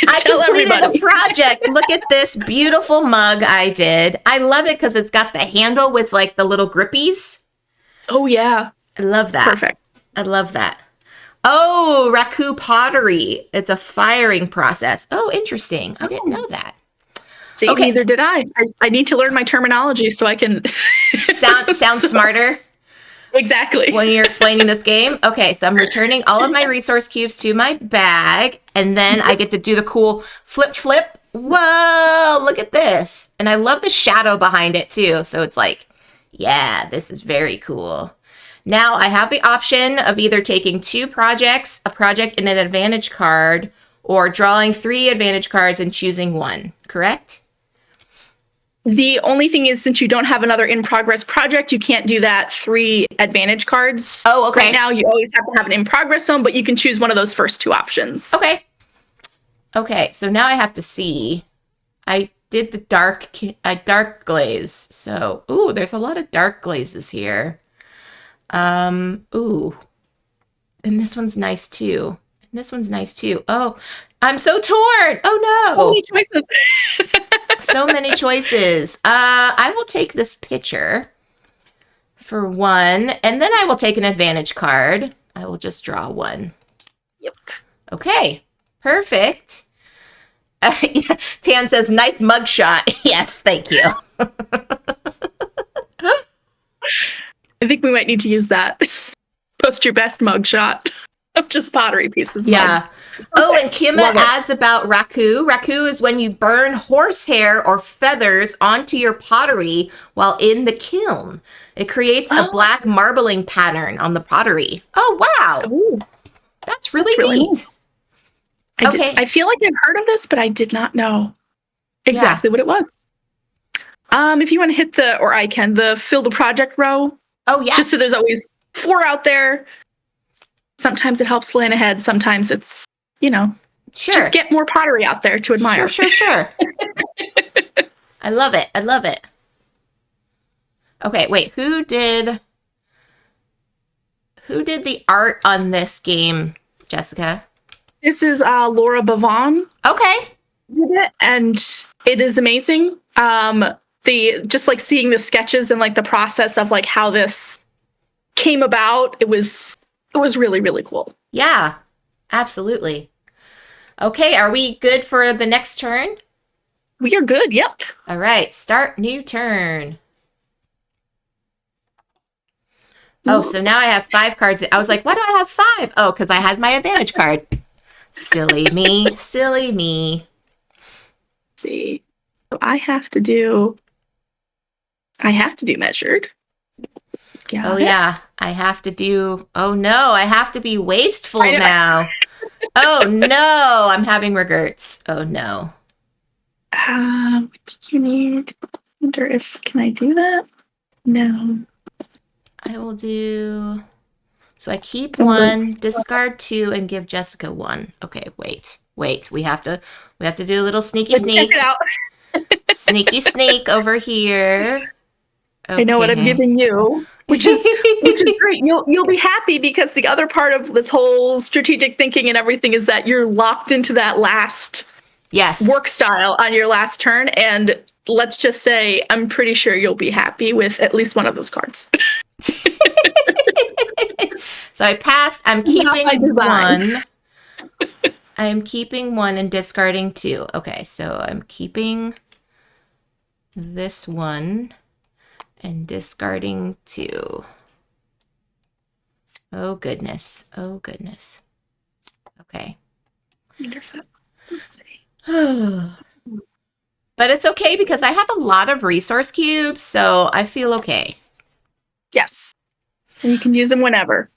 I completed a project. Look at this beautiful mug I did. I love it because it's got the handle with like the little grippies. Oh, yeah. I love that. Perfect. I love that. Oh, Raku pottery. It's a firing process. Oh, interesting. I didn't know that. See, neither did I. I need to learn my terminology so I can sound smarter. Exactly. When you're explaining this game. Okay, so I'm returning all of my resource cubes to my bag, and then I get to do the cool flip. Whoa, look at this. And I love the shadow behind it too. So it's like, yeah, this is very cool. Now I have the option of either taking 2 projects, a project and an advantage card, or drawing 3 advantage cards and choosing 1, correct? The only thing is, since you don't have another in-progress project, you can't do that 3 advantage cards. Oh, okay. Right now, you always have to have an in-progress zone, but you can choose one of those first 2 options. Okay, so now I have to see. I did the dark glaze. So, ooh, there's a lot of dark glazes here. Ooh. And this one's nice too. Oh, I'm so torn. Oh, no. So many choices. So many choices. I will take this picture for 1, and then I will take an advantage card. I will just draw 1. Yep. Okay, perfect. Tan says, nice mugshot. Yes, thank you. I think we might need to use that. Post your best mugshot. Just pottery pieces. Yeah. Mugs. Oh, and Kima adds about raku. Raku is when you burn horsehair or feathers onto your pottery while in the kiln. It creates a black marbling pattern on the pottery. Oh, wow. Ooh. That's really neat. Nice. I feel like I've heard of this, but I did not know exactly what it was. If you want to hit the fill the project row. Oh, yes. Just so there's always 4 out there. Sometimes it helps plan ahead. Sometimes it's, just get more pottery out there to admire. Sure. I love it. Okay, wait, who did the art on this game, Jessica? This is Laura Bavon. Okay. And it is amazing. Just like seeing the sketches and like the process of like how this came about, it was really, really cool. Yeah, absolutely. Okay, are we good for the next turn? We are good, yep. All right, start new turn. Oh, so now I have 5 cards. I was like, why do I have 5? Oh, because I had my advantage card. Silly me. Let's see. So I have to do measured. Yeah. I have to do, oh no, I have to be wasteful now. Oh no, I'm having regrets. Oh no. What do you need? I wonder can I do that? No. I will do... So I keep one, discard 2, and give Jessica 1. Okay, wait. We have to do a little sneaky sneak. Check it out. Sneaky sneak over here. Okay. I know what I'm giving you, which is great. You'll be happy because the other part of this whole strategic thinking and everything is that you're locked into that last work style on your last turn. And let's just say, I'm pretty sure you'll be happy with at least one of those cards. So I passed. I'm keeping 1. I'm keeping 1 and discarding 2. Okay, so I'm keeping this 1 and discarding 2. Oh, goodness. Okay. Wonderful. Let's see. But it's okay because I have a lot of resource cubes, so I feel okay. Yes. And you can use them whenever.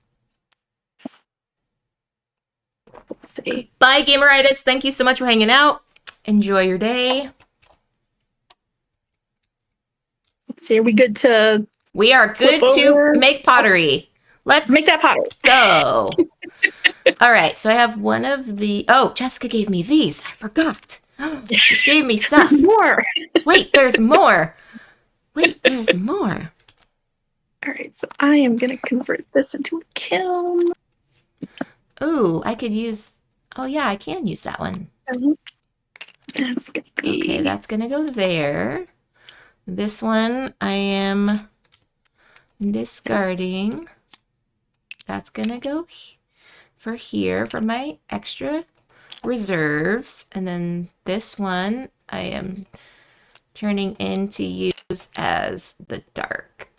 Let's see. Bye, Gameritis. Thank you so much for hanging out. Enjoy your day. Let's see. Are we good to... We are good to make pottery. Let's make that pottery. Go. All right. So I have one of the... Oh, Jessica gave me these. I forgot. She gave me some. There's more. Wait, there's more. All right. So I am going to convert this into a kiln. Ooh, I could use... Oh, yeah, I can use that one. That's going to be... Okay, that's going to go there. This one I am discarding. That's going to go for here for my extra reserves. And then this one I am turning in to use as the dark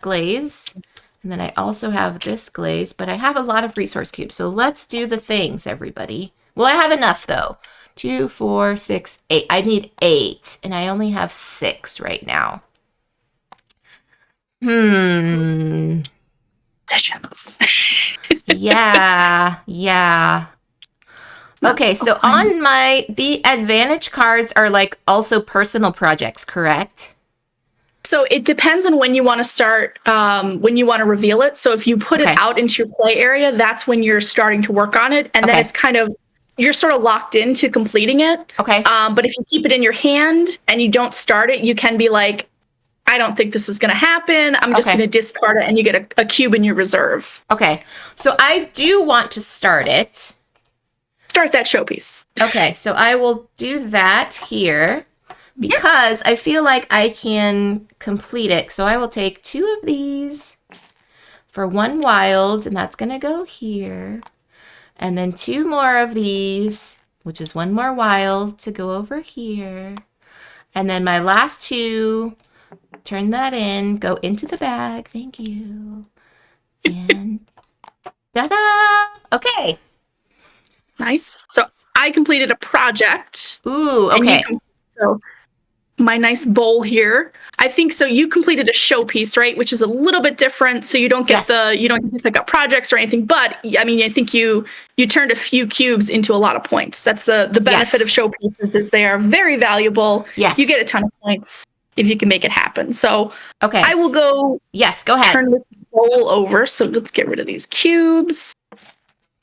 glaze. And then I also have this glaze, but I have a lot of resource cubes. So let's do the things, everybody. Well, I have enough, though. 2, 4, 6, 8. I need 8, and I only have 6 right now. Sessions. Yeah. Okay, so on the advantage cards are like also personal projects, correct? So it depends on when you want to start, when you want to reveal it. So if you put it out into your play area, that's when you're starting to work on it. And then it's kind of, you're sort of locked into completing it. Okay. But if you keep it in your hand and you don't start it, you can be like, I don't think this is going to happen. I'm just going to discard it and you get a cube in your reserve. Okay. So I do want to start it. Start that showpiece. Okay. So I will do that here. Because I feel like I can complete it. So I will take 2 of these for 1 wild, and that's going to go here. And then 2 more of these, which is 1 more wild, to go over here. And then my last 2, turn that in, go into the bag. Thank you. And ta-da! Okay. Nice. So I completed a project. Ooh, okay. So my nice bowl here. I think so. You completed a showpiece, right? Which is a little bit different. So you don't get you don't get to pick up projects or anything. But I mean, I think you turned a few cubes into a lot of points. That's the benefit of showpieces is they are very valuable. Yes. You get a ton of points if you can make it happen. So I will go. Yes, go ahead. Turn this bowl over. So let's get rid of these cubes.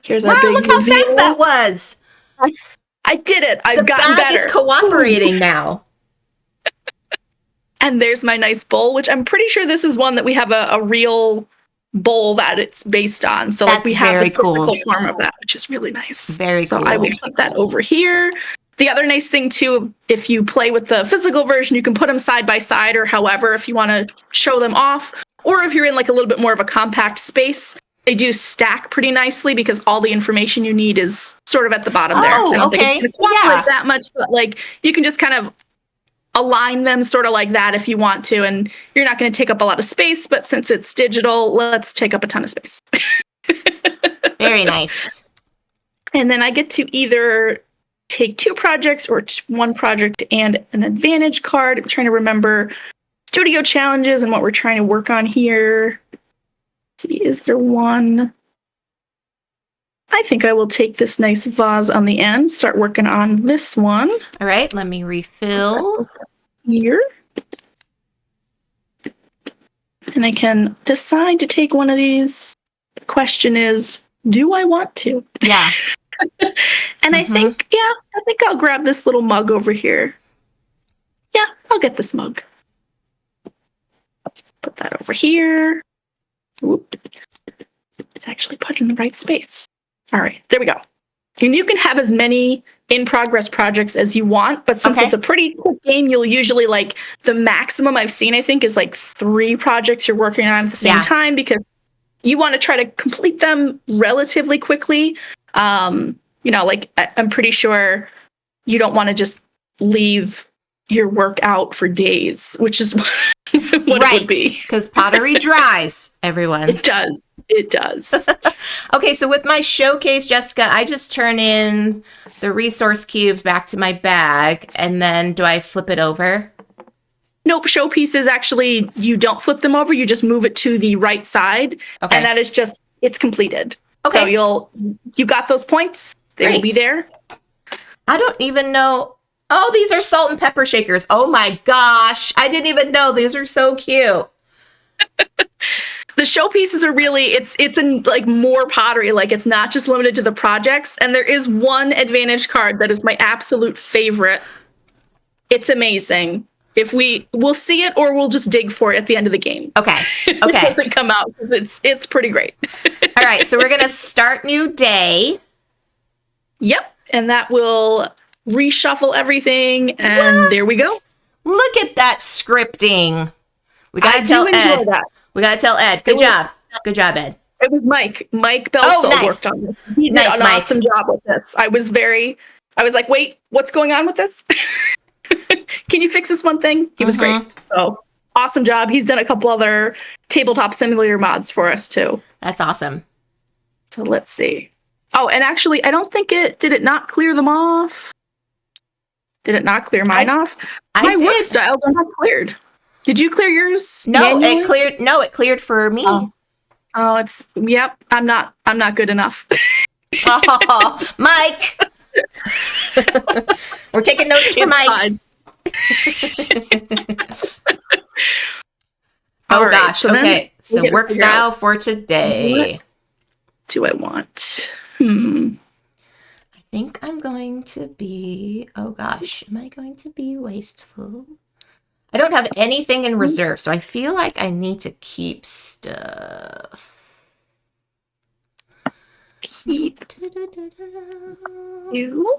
Here's our big look how fast that was. I did it. I've gotten better. The bag is cooperating now. And there's my nice bowl, which I'm pretty sure this is one that we have a real bowl that it's based on. So like we have the physical form of that, which is really nice. Very cool. So I will put that over here. The other nice thing too, if you play with the physical version, you can put them side by side or however, if you want to show them off. Or if you're in like a little bit more of a compact space, they do stack pretty nicely because all the information you need is sort of at the bottom there. I don't think it's that much, but like you can just kind of align them sort of like that if you want to, and you're not going to take up a lot of space, but since it's digital, let's take up a ton of space. Very nice. And then I get to either take 2 projects or 1 project and an advantage card. I'm trying to remember studio challenges and what we're trying to work on here. Let's see, is there one? I think I will take this nice vase on the end, start working on this one. All right, let me refill. Here. and I can decide to take one of these. The question is, do I want to? Yeah. And I think I'll grab this little mug over here. Yeah, I'll get this mug. Put that over here. Whoop. It's actually put in the right space. All right, there we go. And you can have as many in-progress projects as you want, but since it's a pretty quick game, you'll usually the maximum I've seen, I think, is 3 projects you're working on at the same time, because you want to try to complete them relatively quickly. I'm pretty sure you don't want to just leave your work out for days, which is what it would be. Because pottery dries, everyone. It does. Okay, so with my showcase, Jessica, I just turn in the resource cubes back to my bag, and then do I flip it over? Nope, showpieces, actually, you don't flip them over, you just move it to the right side, and that is just, it's completed. Okay. So you got those points, they will be there. I don't even know. Oh, these are salt and pepper shakers. Oh my gosh, I didn't even know. These are so cute. The showpieces are really, it's in more pottery. It's not just limited to the projects. And there is one advantage card that is my absolute favorite. It's amazing. We'll see it, or we'll just dig for it at the end of the game. Okay. It doesn't come out, because it's pretty great. All right, so we're going to start new day. Yep. And that will reshuffle everything. And there we go. Look at that scripting. We got to tell Ed. That. We got to tell Ed. Good job. Good job, Ed. It was Mike. Mike Belsel worked on this. He did an awesome job with this. I was like, wait, what's going on with this? Can you fix this one thing? He was great. So awesome job. He's done a couple other Tabletop Simulator mods for us too. That's awesome. So let's see. Oh, and actually, I don't think did it not clear them off? Did it not clear mine off? My work styles are not cleared. Did you clear yours? No, it cleared. No, it cleared for me. Oh, yep. I'm not good enough. Oh, Mike. We're taking notes for Mike. Oh gosh. Okay. So work style for today. What do I want? I think I'm going to be, oh gosh, am I going to be wasteful? I don't have anything in reserve, so I feel like I need to keep stuff. Keep you?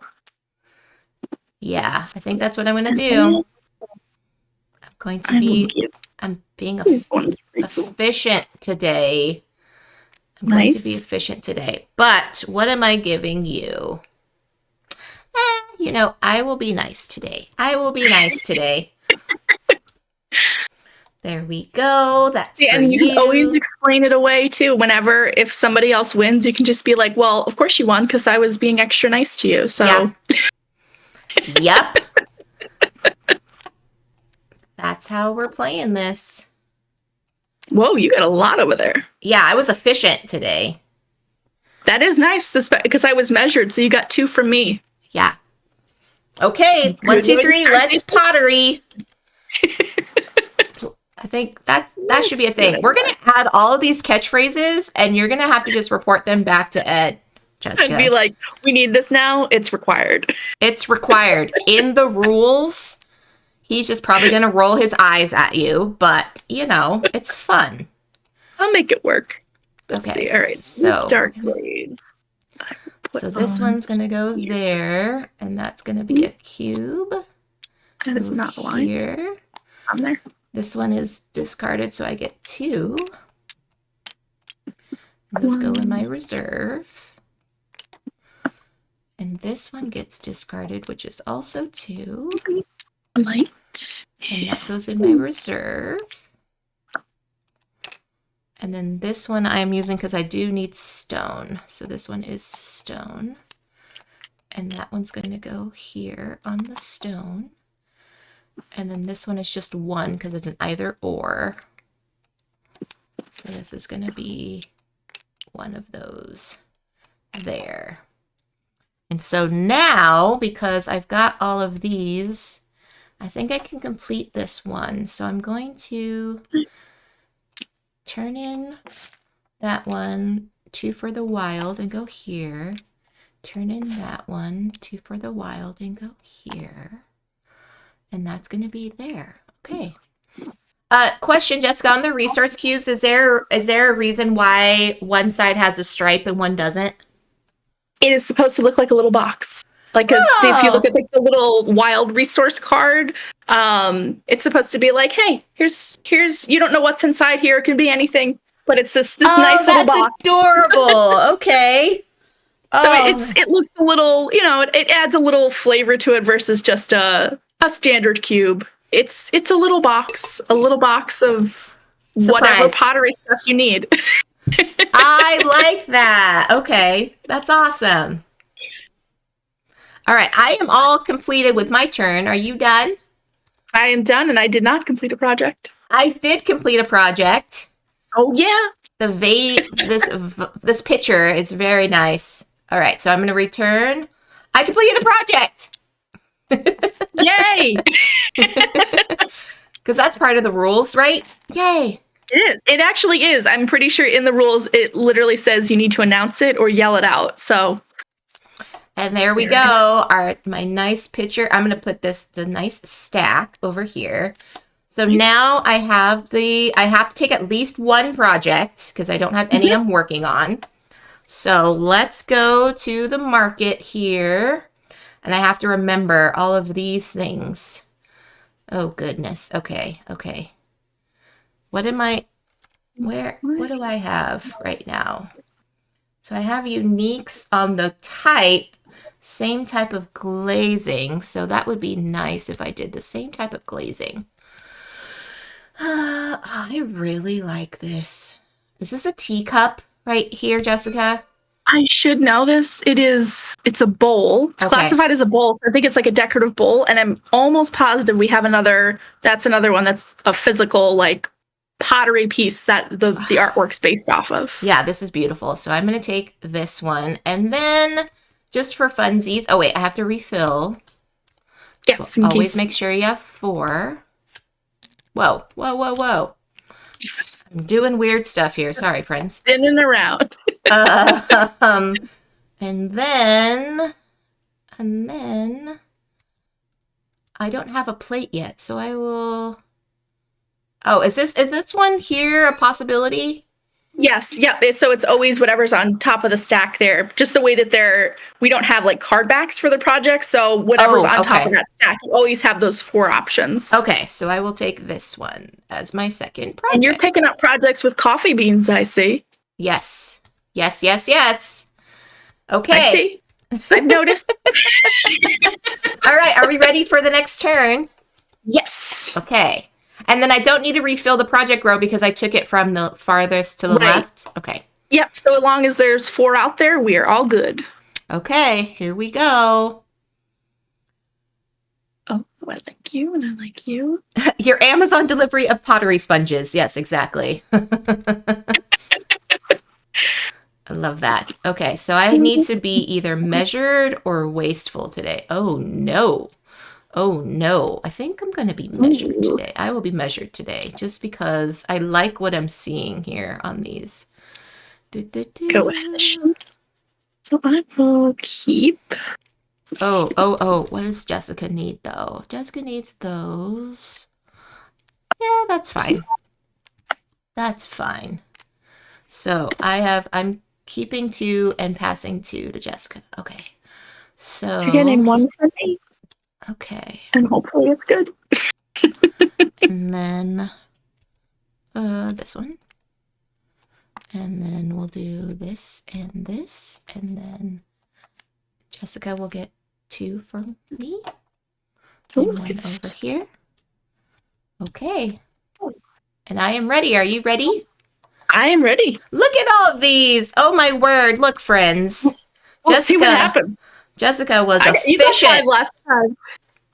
Yeah, I think that's what I'm going to do. I'm being efficient today. I'm going to be efficient today. But what am I giving you? I will be nice today. There we go. That's for and you can always explain it away too. If somebody else wins, you can just be like, well, of course you won because I was being extra nice to you. So Yep. That's how we're playing this. Whoa, you got a lot over there. Yeah, I was efficient today. That is nice, because I was measured, so you got 2 from me. Yeah. Okay, 1, 2, 3, let's pottery. I think that should be a thing. We're going to add all of these catchphrases, and you're going to have to just report them back to Ed, Jessica. And be like, we need this now. It's required. It's required. In the rules, he's just probably going to roll his eyes at you, but, it's fun. I'll make it work. Let's see. All right. So dark blades. So this one's going to go there, and that's going to be a cube. That is not aligned. Here. On there. This one is discarded, so I get 2. And those go in my reserve. And this one gets discarded, which is also 2. Light. And that goes in my reserve. And then this one I'm using because I do need stone. So this one is stone. And that one's going to go here on the stone. And then this one is just 1 because it's an either or. So this is going to be one of those there. And so now, because I've got all of these, I think I can complete this one. So I'm going to turn in that one, 2 for the wild, and go here. Turn in that one, 2 for the wild, and go here. And that's going to be there. Okay. Question, Jessica, on the resource cubes, is there a reason why one side has a stripe and one doesn't? It is supposed to look like a little box. Like if you look at like the little wild resource card, it's supposed to be like, hey, here's you don't know what's inside here. It can be anything, but it's this nice little box. Adorable. Okay. So it looks a little, it adds a little flavor to it versus just a standard cube. It's a little box of whatever pottery stuff you need. I like that. Okay, that's awesome. All right, I am all completed with my turn. Are you done? I am done, and I did not complete a project. I did complete a project. Oh yeah. This picture is very nice. All right, so I'm going to return. I completed a project. Yay! Because that's part of the rules, right? Yay. It is. It actually is. I'm pretty sure in the rules it literally says you need to announce it or yell it out. So. And there we go. My nice picture. I'm going to put the nice stack over here. So now I have to take at least one project because I don't have any I'm working on. So let's go to the market here. And I have to remember all of these things. Oh, goodness. Okay. What do I have right now? So I have uniques on the type, same type of glazing. So that would be nice if I did the same type of glazing. I really like this. Is this a teacup right here, Jessica? I should know this. It's a bowl. It's classified as a bowl. So I think it's like a decorative bowl. And I'm almost positive we have that's another one that's a physical, like, pottery piece that the artwork's based off of. Yeah, this is beautiful. So I'm going to take this one. And then, just for funsies, oh wait, I have to refill. Yes, so always make sure you have 4. Whoa. I'm doing weird stuff here. Sorry, friends. Spinning around. And then I don't have a plate yet, so I will. Oh, is this one here a possibility? Yes, yeah. So it's always whatever's on top of the stack there. Just the way that we don't have like card backs for the project, so whatever's on top of that stack, you always have those 4 options. Okay, so I will take this one as my second project. And you're picking up projects with coffee beans, I see. Yes. Okay. I see. I've noticed. All right, are we ready for the next turn? Yes. Okay. And then I don't need to refill the project row because I took it from the farthest to the left. Okay. Yep. So as long as there's 4 out there, we are all good. Okay, here we go. Oh, I like you and I like you. Your Amazon delivery of pottery sponges. Yes, exactly. I love that. Okay, so I need to be either measured or wasteful today. Oh, no. I think I'm going to be measured today. I will be measured today just because I like what I'm seeing here on these. Coefficient. So I will keep. Oh. What does Jessica need, though? Jessica needs those. Yeah, that's fine. So I'm keeping 2 and passing 2 to Jessica. Okay. So you're getting 1 for me. Okay. And hopefully it's good. And then this one. And then we'll do this, and then Jessica will get 2 from me. And 1 over here. Okay. And I am ready. Are you ready? I am ready. Look at all of these. Oh my word. Look, friends. Let's see what happens. Jessica was efficient. You got 5 last time.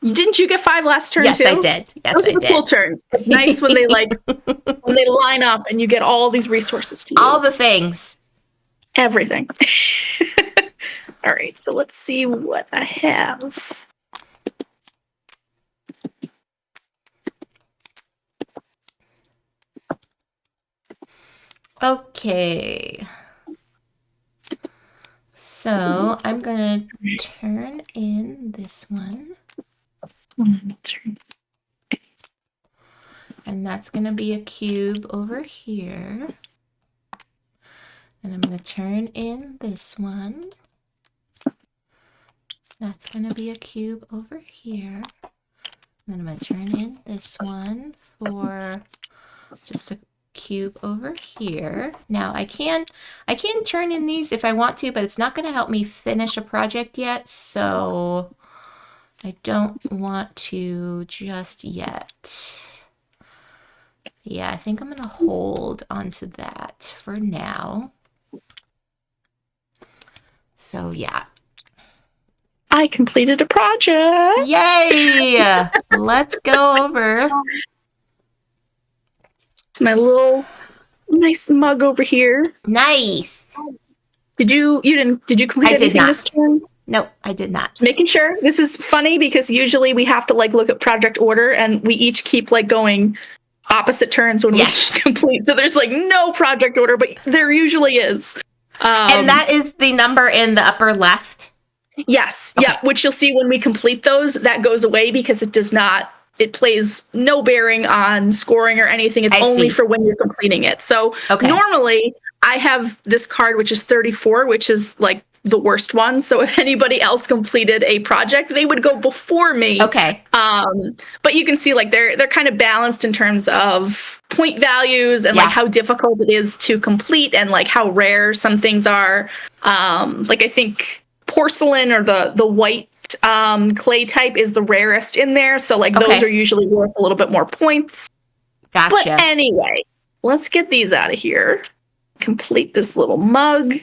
Didn't you get 5 last turn yes, too? Yes, I did. Those are the cool turns. It's nice when they when they line up and you get all these resources to use. All the things. Everything. All right, so let's see what I have. Okay. So I'm going to turn in this one. And that's going to be a cube over here. And I'm going to turn in this one. That's going to be a cube over here. And then I'm going to turn in this one for just a cube over here. Now I can turn in these if I want to, but it's not going to help me finish a project yet, so I don't want to just yet. Yeah, I think I'm going to hold onto that for now. So yeah. I completed a project. Yay! Let's go over. It's my little nice mug over here. Nice. Did you complete anything this turn? Nope, I did not. Just making sure. This is funny because usually we have to like look at project order and we each keep like going opposite turns when we complete. So there's like no project order, but there usually is. And that is the number in the upper left? Yes. Okay. Yeah, which you'll see when we complete those, that goes away because it plays no bearing on scoring or anything. It's only for when you're completing it. So normally I have this card, which is 34, which is like the worst one. So if anybody else completed a project, they would go before me. Okay. But you can see like they're kind of balanced in terms of point values and like how difficult it is to complete and like how rare some things are. Like I think porcelain or the white clay type is the rarest in there. So like those are usually worth a little bit more points. Gotcha. But anyway, let's get these out of here. Complete this little mug.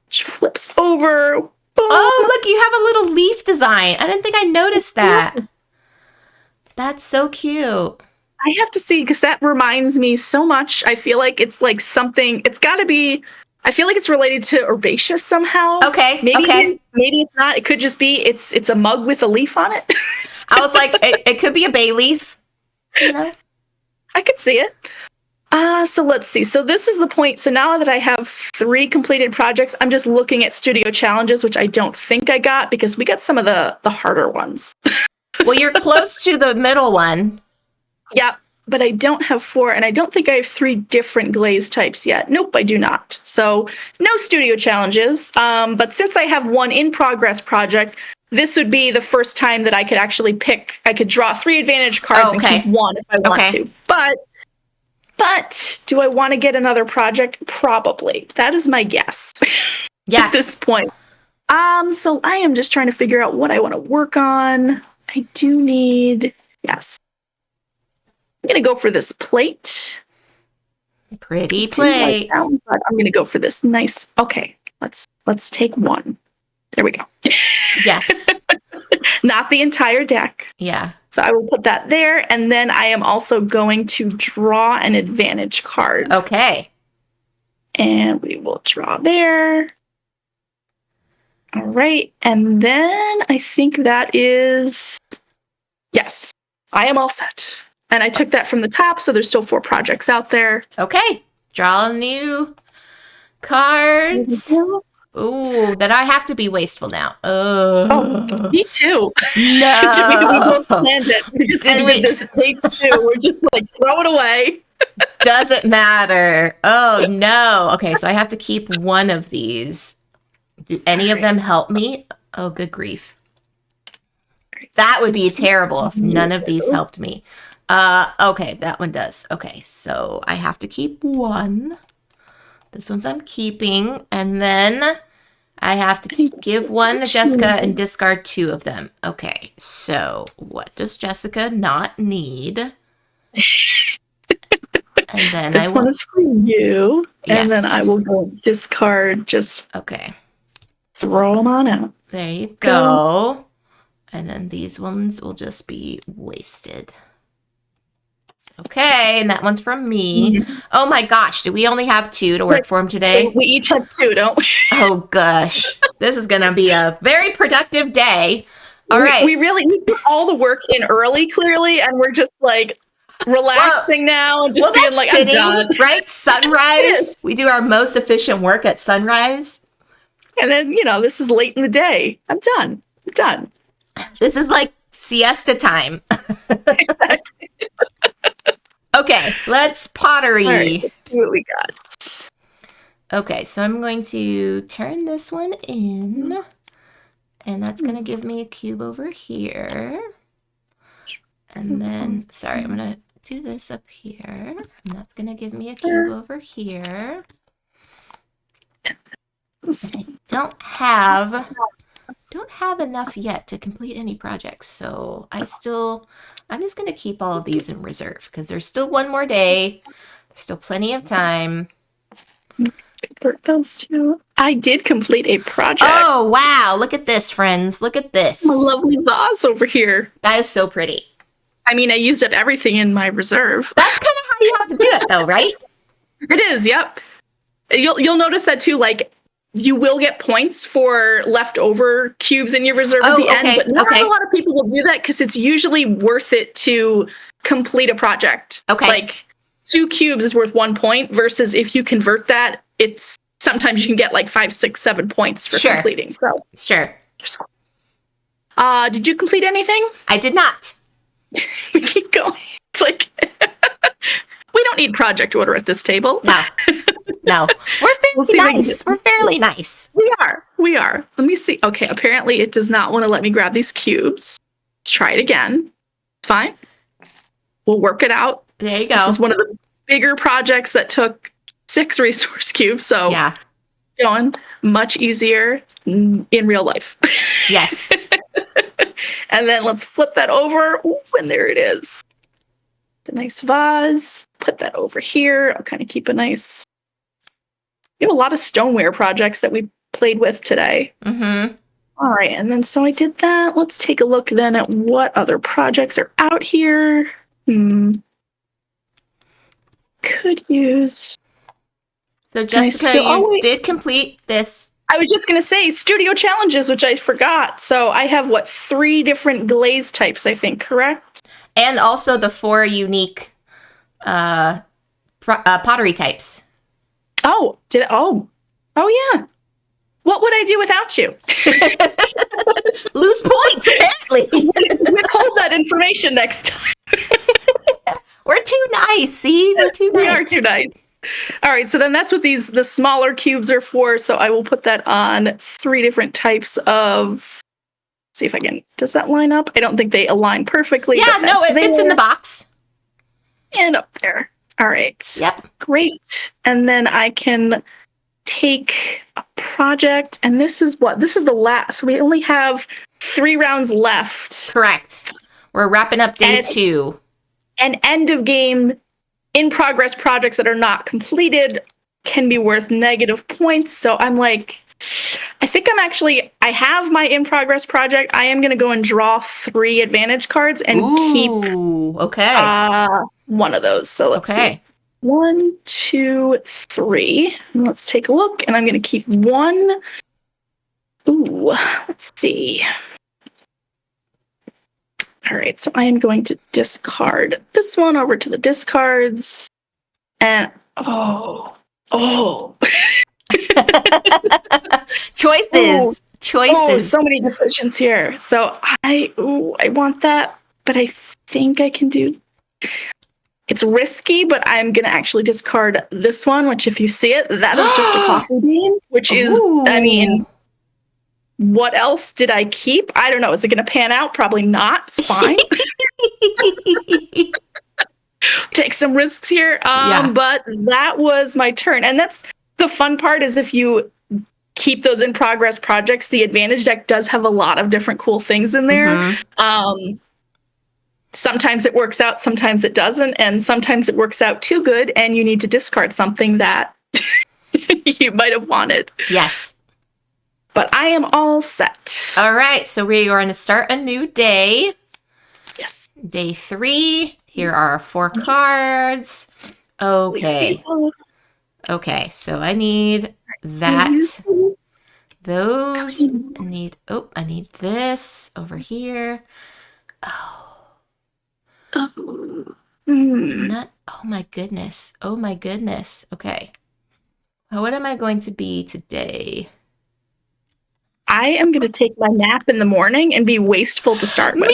Which flips over. Boom. Oh, look, you have a little leaf design. I didn't think I noticed that. That's so cute. I have to see because that reminds me so much. I feel like it's like something, it's got to be, I feel like it's related to herbaceous somehow. Okay. Maybe maybe it's not. It could just be it's a mug with a leaf on it. I was like, it could be a bay leaf. You know? I could see it. So let's see. So this is the point. So now that I have 3 completed projects, I'm just looking at studio challenges, which I don't think I got because we got some of the harder ones. Well, you're close to the middle one. Yeah, but I don't have 4, and I don't think I have 3 different glaze types yet. Nope, I do not. So no studio challenges. But since I have 1 in progress project, this would be the first time that I could actually pick. I could draw 3 advantage cards and keep 1 if I want to. But do I want to get another project? Probably. That is my guess. Yes. At this point. So I am just trying to figure out what I want to work on. I do need, yes. I'm going to go for this plate. Pretty plate. But I'm going to go for this nice. Okay, let's take 1. There we go. Yes. Not the entire deck. Yeah. So I will put that there, and then I am also going to draw an advantage card. Okay. And we will draw there. All right, and then I think that is, yes, I am all set. And I took that from the top, so there's still 4 projects out there. Okay. Draw new cards. Ooh, then I have to be wasteful now. Oh, me too. No. we both planned it. We just ended this day 2. We're just like, throw it away. Doesn't matter. Oh, no. Okay, so I have to keep 1 of these. Do any of them help me? Oh, good grief. That would be terrible if none of these helped me. Okay, that one does. Okay, so I have to keep 1. This one's I'm keeping, and then I have to give 1 to Jessica and discard 2 of them. Okay, so what does Jessica not need? And then this one is for you. Yes. And then I will go discard, just throw them on out. There you go. And then these ones will just be wasted. Okay, and that one's from me. Mm-hmm. Oh my gosh, do we only have 2 to work for him today? We each have 2, don't we? Oh gosh, this is gonna be a very productive day. All right. We really put all the work in early, clearly, and we're just like, relaxing now and just being like, fitting, I'm done. Right? Sunrise. We do our most efficient work at sunrise. And then, this is late in the day. I'm done. This is like siesta time. Exactly. Okay, let's pottery. All right, let's see what we got. Okay, so I'm going to turn this one in. And that's going to give me a cube over here. And then, sorry, I'm going to do this up here. And that's going to give me a cube over here. I don't have enough yet to complete any projects. So I'm just going to keep all of these in reserve because there's still one more day. There's still plenty of time. Convert those two. I did complete a project. Oh, wow. Look at this, friends. Look at this. My lovely vase over here. That is so pretty. I mean, I used up everything in my reserve. That's kind of how you have to do it, though, right? It is, yep. You'll notice that, too, like, you will get points for leftover cubes in your reserve at the end, but not a lot of people will do that because it's usually worth it to complete a project. Okay. Like, 2 cubes is worth 1 point versus if you convert that, it's sometimes you can get like 5, 6, 7 points for completing. So sure. Did you complete anything? I did not. We keep going. It's like we don't need project order at this table. No. We're fairly nice. We're fairly nice. We are. Let me see. Okay, apparently it does not want to let me grab these cubes. Let's try it again. It's fine. We'll work it out. There you go. This is one of the bigger projects that took 6 resource cubes. So going much easier in real life. Yes. And then let's flip that over. Ooh, and there it is. The nice vase. Put that over here. I'll kind of keep a nice... We have a lot of stoneware projects that we played with today. Mm-hmm. All right. And then so I did that. Let's take a look then at what other projects are out here. Could use... So Jessica, you did complete this. I was just going to say studio challenges, which I forgot. So I have 3 different glaze types, I think, correct? And also the 4 unique pottery types. Oh, oh yeah. What would I do without you? Lose points, apparently. Withhold that information next time. We're too nice, see? We're too nice. We are too nice. All right, so then that's what the smaller cubes are for. So I will put that on 3 different types of... See if I can... Does that line up? I don't think they align perfectly. Yeah, no, it fits in the box. And up there. All right. Yep. Great. And then I can take a project, and this is what? This is the last. So we only have 3 rounds left. Correct. We're wrapping up day 2. And end of game in-progress projects that are not completed can be worth negative points. So I'm like, I have my in-progress project. I am going to go and draw 3 advantage cards and keep one of those. So let's see. 1, 2, 3. And let's take a look. And I'm going to keep 1. Ooh, let's see. All right, so I am going to discard this one over to the discards. And, Choices. Oh, so many decisions here. So I want that, but I think I can do... It's risky, but I'm going to actually discard this one, which if you see it, that is just a coffee bean, which is, I mean... What else did I keep? I don't know. Is it going to pan out? Probably not. It's fine. Take some risks here. But that was my turn. And that's the fun part is if you keep those in progress projects, the advantage deck does have a lot of different cool things in there. Sometimes it works out, sometimes it doesn't. And sometimes it works out too good and you need to discard something that you might have wanted. Yes. But I am all set. All right, so we are going to start a new day. Yes. Day 3. Here are our 4 cards. Okay. Okay, so I need that. Those. I need this over here. Not. Oh my goodness. Oh my goodness. Okay. What am I going to be today? I am going to take my nap in the morning and be wasteful to start with.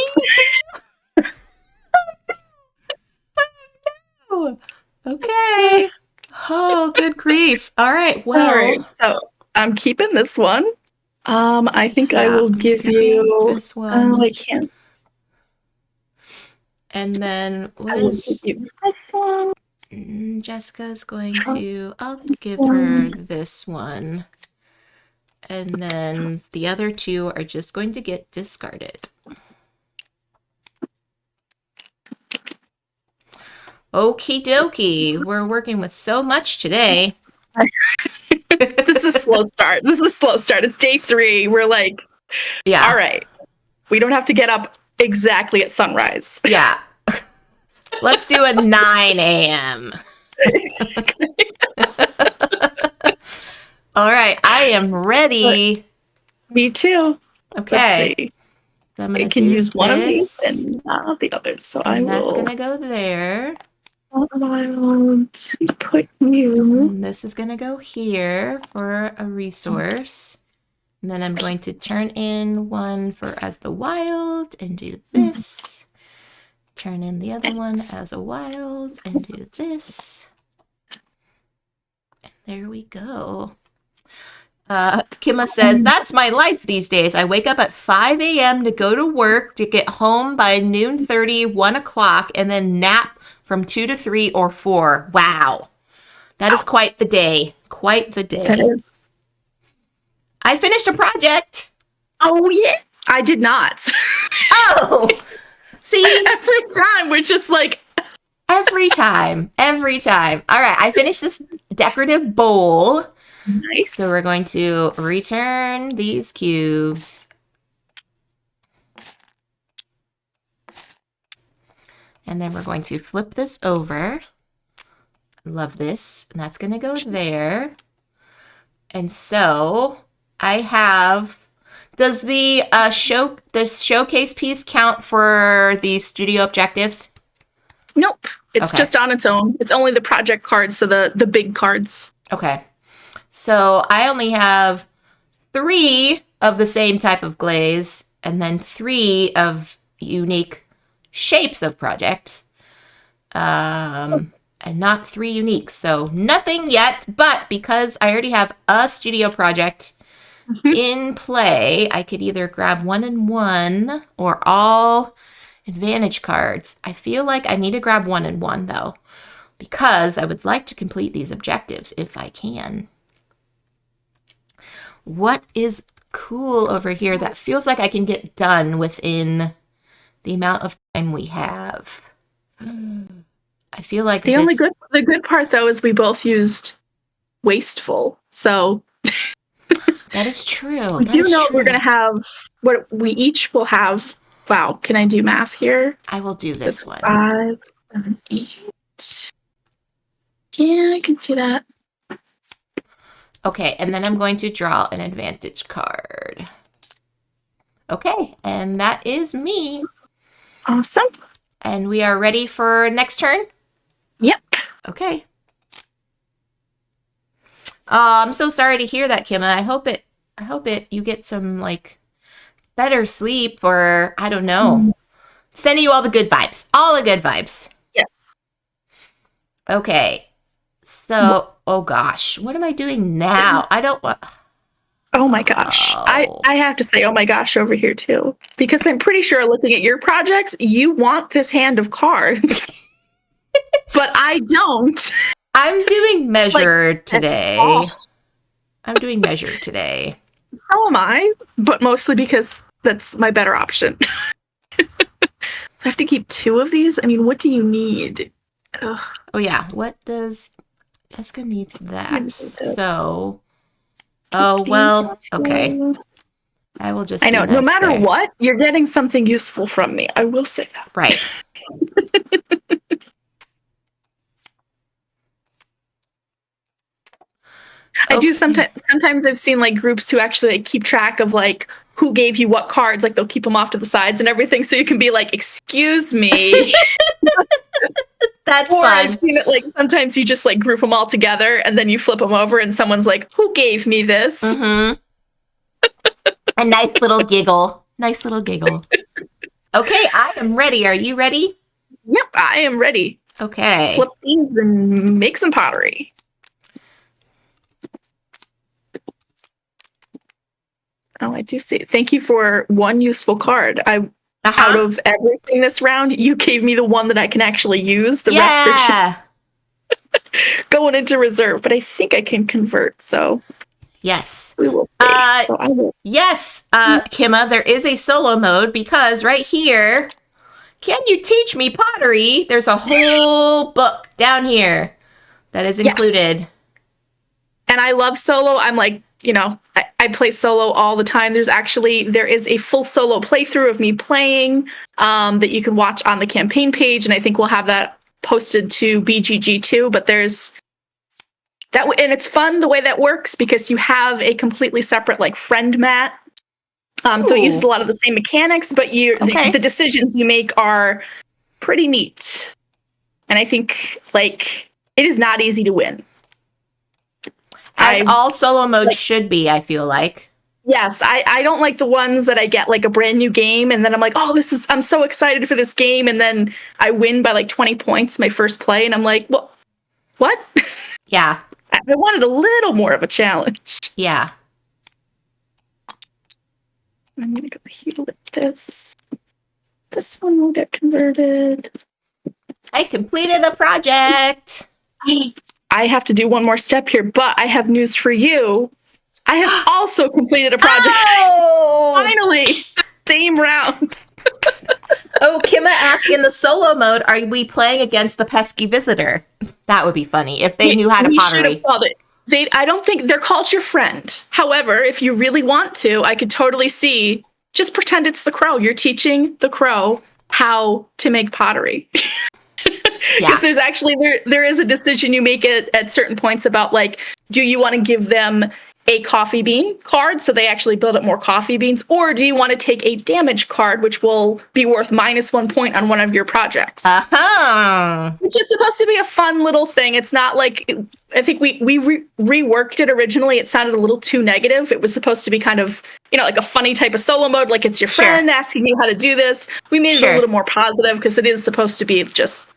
Okay. Oh, good grief. All right. Well, all right, so I'm keeping this one. I think I will give you this one. I can't. And then what is this one? Jessica's going to? I'll give her this one. And then the other two are just going to get discarded. Okie dokie. We're working with so much today. This is a slow start. It's day 3. We're like, yeah. All right. We don't have to get up exactly at sunrise. Yeah. Let's do a 9 a.m. All right. I am ready. Me too. Okay. So I can use one of these and not the others. So that's going to go there. I want to put you. And this is going to go here for a resource. And then I'm going to turn in one for as the wild and do this. Turn in the other one as a wild and do this. And there we go. Kimma says, that's my life these days. I wake up at 5 a.m. to go to work, to get home by noon 30, 1 o'clock, and then nap from 2 to 3 or 4. Wow. That is quite the day. Quite the day. That is. I finished a project. Oh, yeah. I did not. Oh, see? Every time we're just like. Every time. All right. I finished this decorative bowl. Nice. So we're going to return these cubes. And then we're going to flip this over. I love this. And that's going to go there. And so I have, does the showcase piece count for the studio objectives? Nope. It's just on its own. It's only the project cards, so the big cards. Okay. So I only have 3 of the same type of glaze and then 3 of unique shapes of projects. And not 3 unique. So nothing yet, but because I already have a studio project in play, I could either grab 1 and 1 or all advantage cards. I feel like I need to grab 1 and 1 though, because I would like to complete these objectives if I can. What is cool over here that feels like I can get done within the amount of time we have? I feel like the good part though is we both used wasteful. So that is true. We do know we're gonna have what we each will have. Wow, can I do math here? I will do this one. 5, 7, 8. Yeah, I can see that. Okay, and then I'm going to draw an advantage card. Okay, and that is me. Awesome. And we are ready for next turn? Yep. Okay. I'm so sorry to hear that, Kimma. I hope you get some like better sleep, or I don't know. Sending you all the good vibes. All the good vibes. Yes. Okay. So, oh gosh, what am I doing now? I don't want. Oh my gosh. I have to say, oh my gosh, over here too. Because I'm pretty sure looking at your projects, you want this hand of cards. But I don't. I'm doing measured today. I'm doing measured today. So am I, but mostly because that's my better option. I have to keep 2 of these? I mean, what do you need? Ugh. Oh yeah, what does Jessica needs that? So oh well, okay. I will just. I know. No matter what, you're getting something useful from me. I will say that. Right. I do sometimes I've seen like groups who actually like, keep track of like who gave you what cards, like they'll keep them off to the sides and everything so you can be like, excuse me. That's or fun. I've seen it like sometimes you just like group them all together and then you flip them over and someone's like, "Who gave me this?" Mm-hmm. A nice little giggle. Nice little giggle. Okay, I am ready. Are you ready? Yep, I am ready. Okay. Flip these and make some pottery. Oh, I do see. Thank you for one useful card. Out of everything this round, you gave me the one that I can actually use. The rest are just going into reserve, but I think I can convert, so yes. We will see. So I will. Yes, Kimma, there is a solo mode because right here, can you teach me pottery? There's a whole book down here that is included. Yes. And I love solo. I'm like, I play solo all the time. There is a full solo playthrough of me playing that you can watch on the campaign page. And I think we'll have that posted to BGG too. But there's that, and it's fun the way that works because you have a completely separate like friend mat. So it uses a lot of the same mechanics, but the decisions you make are pretty neat. And I think like it is not easy to win. As all solo modes should be, I feel like. Yes, I don't like the ones that I get like a brand new game and then I'm like, I'm so excited for this game. And then I win by like 20 points my first play. And I'm like, well, what? Yeah. I wanted a little more of a challenge. Yeah. I'm going to go here with this. This one will get converted. I completed a project. I have to do one more step here, but I have news for you. I have also completed a project. Oh! Finally! Same round. Oh, Kimma asked in the solo mode, are we playing against the pesky visitor? That would be funny if they knew how to pottery. Should have called it. I don't think they're called your friend. However, if you really want to, I could totally see, just pretend it's the crow. You're teaching the crow how to make pottery. Because there's actually, there is a decision you make at certain points about like, do you want to give them a coffee bean card so they actually build up more coffee beans, or do you want to take a damage card which will be worth -1 point on one of your projects? Which is supposed to be a fun little thing. It's not like, I think we reworked it originally. It sounded a little too negative. It was supposed to be kind of, like a funny type of solo mode, like it's your friend asking you how to do this. We made it a little more positive because it is supposed to be just,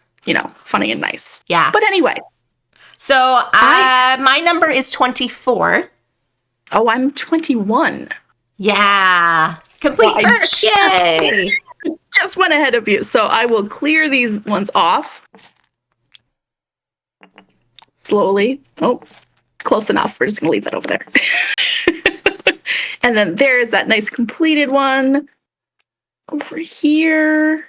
funny and nice. Yeah. But anyway. So my number is 24. Oh, I'm 21. Yeah. Complete first. Yay. Just went ahead of you. So I will clear these ones off. Slowly. Oh, close enough. We're just going to leave that over there. And then there's that nice completed one over here.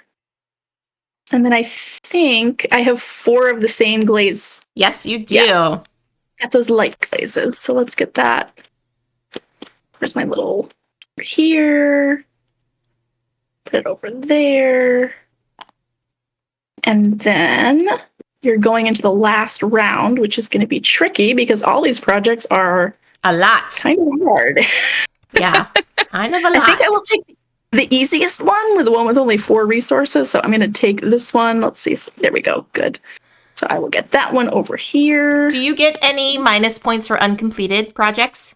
And then I think I have 4 of the same glaze. Yes, you do. Yeah. Got those light glazes. So let's get that. Where's my little over here? Put it over there. And then you're going into the last round, which is going to be tricky because all these projects are a lot. Kind of hard. Yeah, kind of a lot. I think I will take the easiest one, the one with only 4 resources. So I'm going to take this one. Let's see if, there we go. Good. So I will get that one over here. Do you get any minus points for uncompleted projects?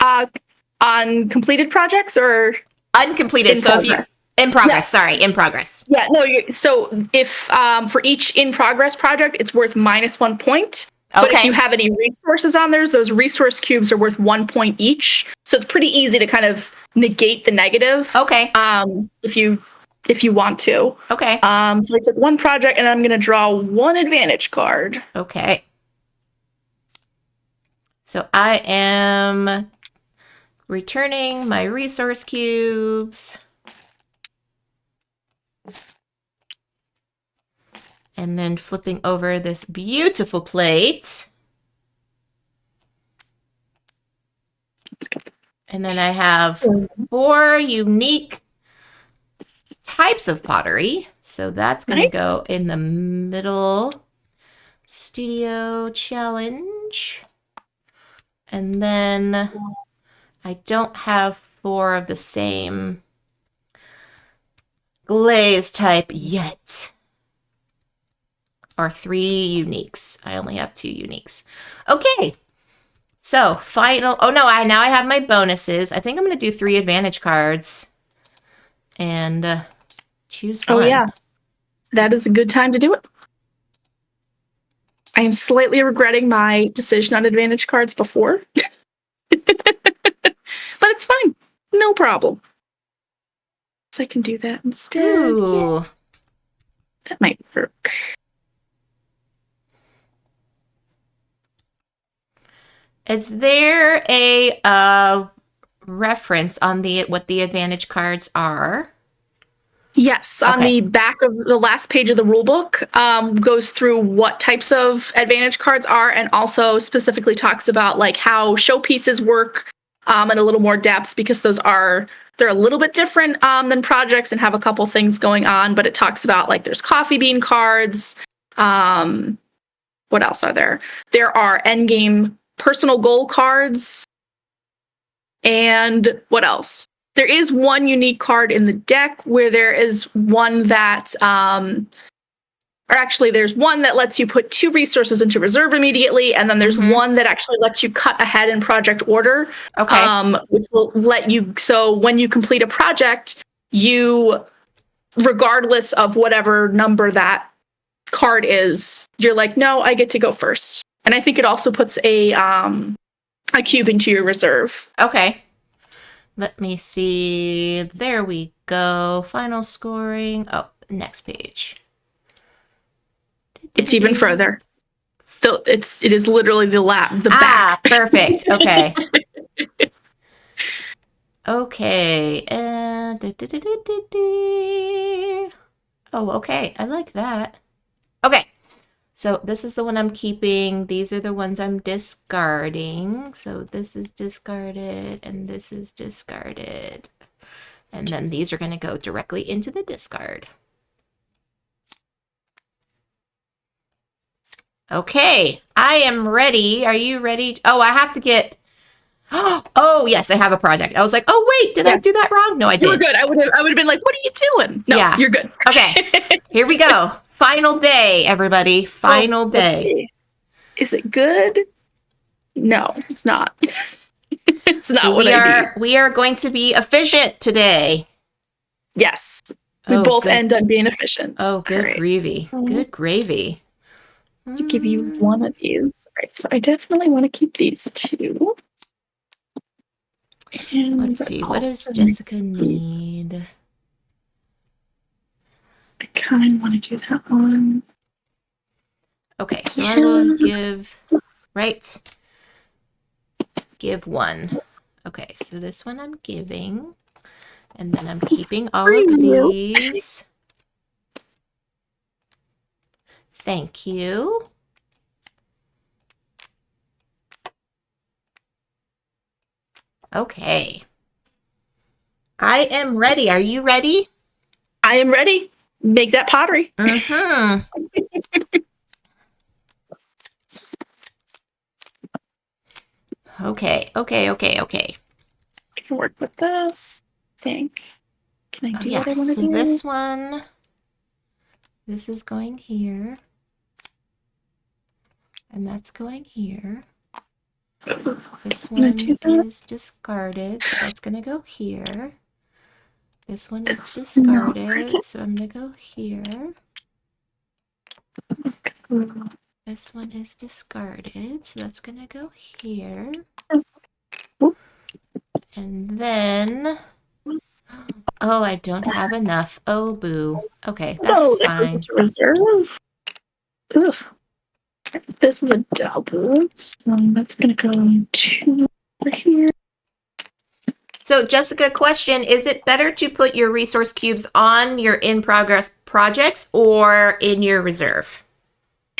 On completed projects or uncompleted? In so progress. If you in progress, sorry, in progress. Yeah, no. So if for each in progress project, it's worth -1 point. But if you have any resources on those resource cubes are worth 1 point each. So it's pretty easy to kind of negate the negative. Okay. If you want to. Okay. So I took 1 project and I'm going to draw 1 advantage card. Okay. So I am returning my resource cubes. And then flipping over this beautiful plate. And then I have 4 unique types of pottery. So that's going to go in the middle. Studio challenge. And then I don't have 4 of the same glaze type yet. or 3 uniques. I only have 2 uniques. Okay. So final. Oh no! Now I have my bonuses. I think I'm going to do 3 advantage cards and choose one. Oh yeah, that is a good time to do it. I am slightly regretting my decision on advantage cards before, but it's fine. No problem. So I can do that instead. Ooh. Yeah. That might work. Is there a reference on what the advantage cards are? Yes, on the back of the last page of the rule book, goes through what types of advantage cards are, and also specifically talks about like how showpieces work in a little more depth, because they're a little bit different than projects and have a couple things going on. But it talks about like there's coffee bean cards. What else are there? There are endgame personal goal cards, and what else? There is one unique card in the deck where there is one that, or actually there's one that lets you put 2 resources into reserve immediately, and then there's one that actually lets you cut ahead in project order, which will let you, so when you complete a project, you, regardless of whatever number that card is, you're like, no, I get to go first. And I think it also puts a cube into your reserve. Okay. Let me see. There we go. Final scoring. Oh, next page. It's even further. So it is literally the back. Perfect. Okay. Okay. And oh, okay. I like that. Okay. So this is the one I'm keeping. These are the ones I'm discarding. So this is discarded and this is discarded. And then these are going to go directly into the discard. Okay, I am ready. Are you ready? Oh, I have to get... Oh, yes, I have a project. I was like, oh, wait, did I do that wrong? No, I did. You were good. I would have been like, what are you doing? No, yeah. You're good. Okay, here we go. Final day, everybody. Final day. Is it good? No, it's not. It's not so what I need. We are going to be efficient today. Yes. We both end on being efficient. Oh, good gravy. Good gravy. To give you one of these. All right, so I definitely want to keep these 2. And let's see, what does Jessica need? I kind of want to do that one. Okay, so I will give 1. Okay, so this one I'm giving. And then I'm keeping all of these. Thank you. Okay. I am ready. Are you ready? I am ready. Make that pottery. Okay. I can work with this. I think. Can I do what I want to do? So this one, this is going here. And that's going here. This one is discarded, so that's going to go here. This one is discarded, so I'm going to go here. This one is discarded, so that's going to go here. And then... Oh, I don't have enough. Oh, boo. Okay, that's fine. It goes into reserve. Ugh. This is a double, so that's going to go into over here. So, Jessica, question, is it better to put your resource cubes on your in-progress projects or in your reserve?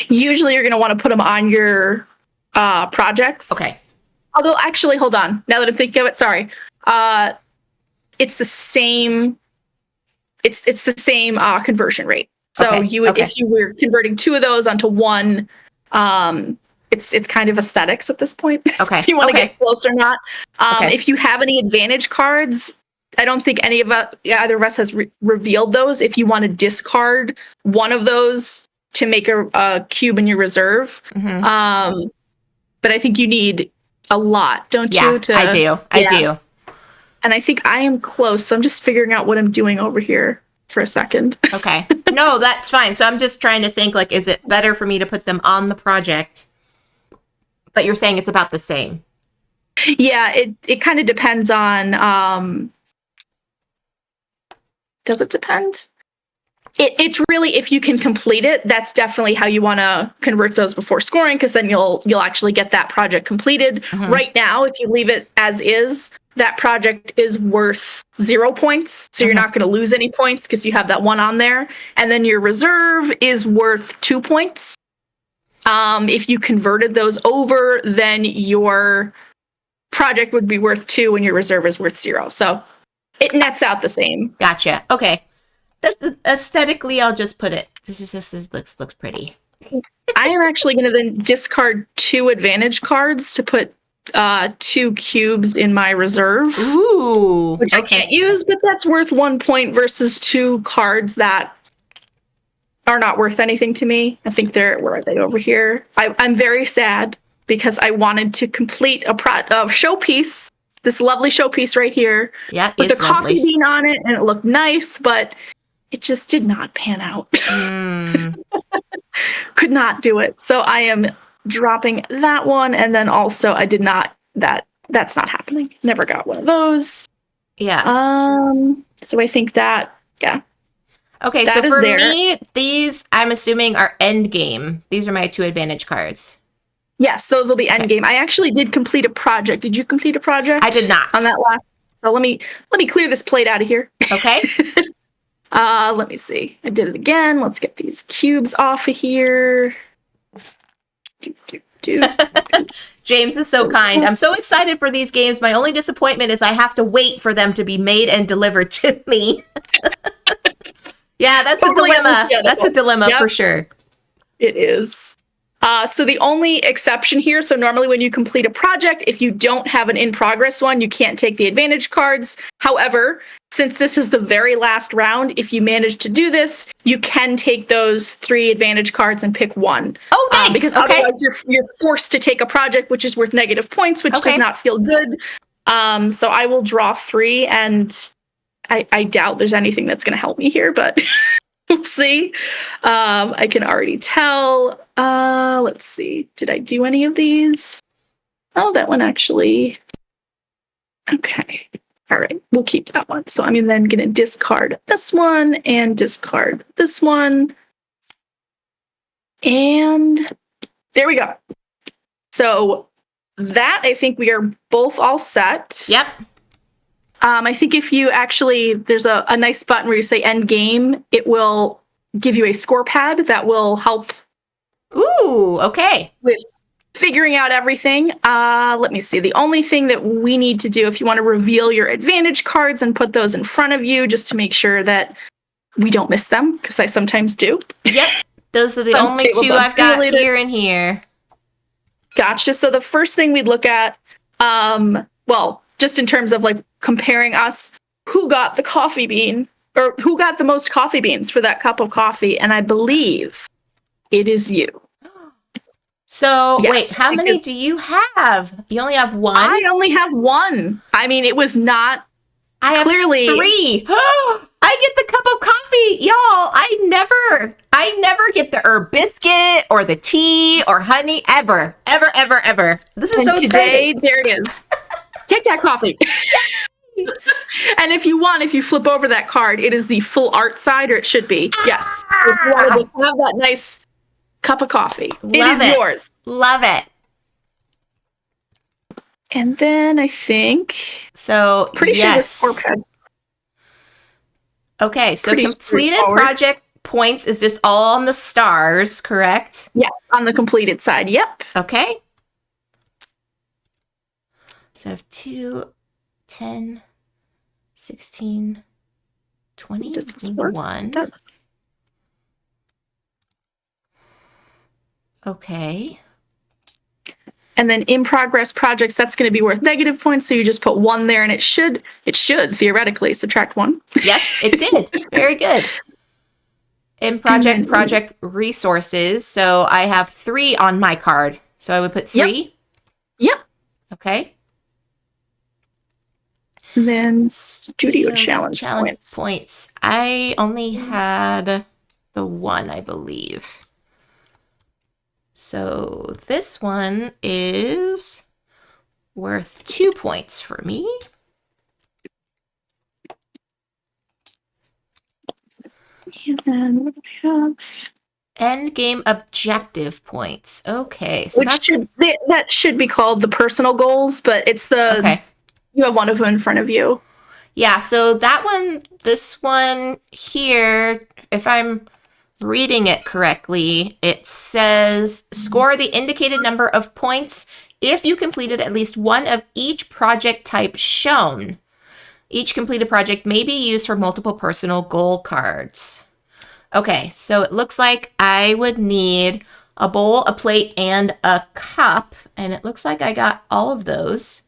Usually you're going to want to put them on your projects. Okay. Although, actually, hold on. Now that I'm thinking of it, sorry. It's the same. It's the same conversion rate. So you would, if you were converting 2 of those onto one, it's kind of aesthetics at this point. Okay. If you want to get close or not. If you have any advantage cards, I don't think either of us has revealed those. If you want to discard one of those to make a cube in your reserve. Mm-hmm. But I think you need a lot, don't you? I do. I do. And I think I am close, so I'm just figuring out what I'm doing over here for a second. Okay. No, that's fine. So I'm just trying to think, like, is it better for me to put them on the project? But you're saying it's about the same. Yeah, it kind of depends on, does it depend? It's really, if you can complete it, that's definitely how you want to convert those before scoring, because then you'll actually get that project completed. Mm-hmm. Right now, if you leave it as is, that project is worth 0 points. So you're not going to lose any points because you have that one on there. And then your reserve is worth 2 points. If you converted those over, then your project would be worth 2 and your reserve is worth 0. So it nets out the same. Gotcha. Okay. Aesthetically, I'll just put it. This looks pretty. I am actually going to then discard 2 advantage cards to put 2 cubes in my reserve. Ooh. Which I can't use, but that's worth 1 point versus 2 cards that are not worth anything to me. I think where are they? Over here. I'm very sad because I wanted to complete a showpiece, this lovely showpiece right here. Yeah, with a lovely. coffee bean on it, and it looked nice, but it just did not pan out. Could not do it. So I am dropping that one, and then also I did not, that's not happening. Never got one of those. Yeah. So I think that, yeah. Okay, so for me, these, I'm assuming, are end game. These are my 2 advantage cards. Yes, those will be end game. I actually did complete a project. Did you complete a project? I did not. On that last. So let me clear this plate out of here. Okay. Let me see. I did it again. Let's get these cubes off of here. James is so kind. I'm so excited for these games. My only disappointment is I have to wait for them to be made and delivered to me. Yeah, that's a dilemma. That's a dilemma for sure. It is. So the only exception here, so normally when you complete a project, if you don't have an in-progress one, you can't take the advantage cards. However, since this is the very last round, if you manage to do this, you can take those 3 advantage cards and pick one. Oh, nice. Because otherwise you're forced to take a project which is worth negative points, which does not feel good. So I will draw 3, and I doubt there's anything that's going to help me here, but we'll see. I can already tell. Let's see. Did I do any of these? Oh, that one actually. Okay. All right. We'll keep that one. So I'm then going to discard this one and discard this one. And there we go. So that, I think we are both all set. Yep. I think if you actually, there's a nice button where you say end game, it will give you a score pad that will help. Ooh, okay. With figuring out everything. Let me see. The only thing that we need to do, if you want to reveal your advantage cards and put those in front of you, just to make sure that we don't miss them, because I sometimes do. Yep. Those are the only 2 I've got here and here. Gotcha. So the first thing we'd look at, well, just in terms of like comparing us, who got the coffee bean, or who got the most coffee beans for that cup of coffee? And I believe it is you. So, yes, wait, how many do you have? You only have 1? I only have 1. I mean, it was not I have clearly 3. I get the cup of coffee. Y'all, I never get the herb biscuit or the tea or honey ever. This is so today, exciting. There it is. Take that coffee. And if you flip over that card, it is the full art side, or it should be. Yes. If you want to just have that nice cup of coffee. It is yours. Love it. And then I think. So, pretty sure the score pads. Okay, so completed project points is just all on the stars, correct? Yes, on the completed side. Yep. Okay. So I have 2, 10, 16, 20, 21. Okay. And then in progress projects, that's going to be worth negative points. So you just put 1 there, and it should theoretically subtract 1. Yes, it did. Very good. In project resources, so I have 3 on my card. So I would put 3. Yep. Okay. And then studio challenge points. I only had the 1, I believe. So this one is worth 2 points for me. And then what do I have? End game objective points. Okay, so that should be called the personal goals, but it's the you have one of them in front of you. Yeah, so that one, this one here, if I'm reading it correctly, it says score the indicated number of points if you completed at least one of each project type shown. Each completed project may be used for multiple personal goal cards. Okay, so it looks like I would need a bowl, a plate, and a cup. And it looks like I got all of those.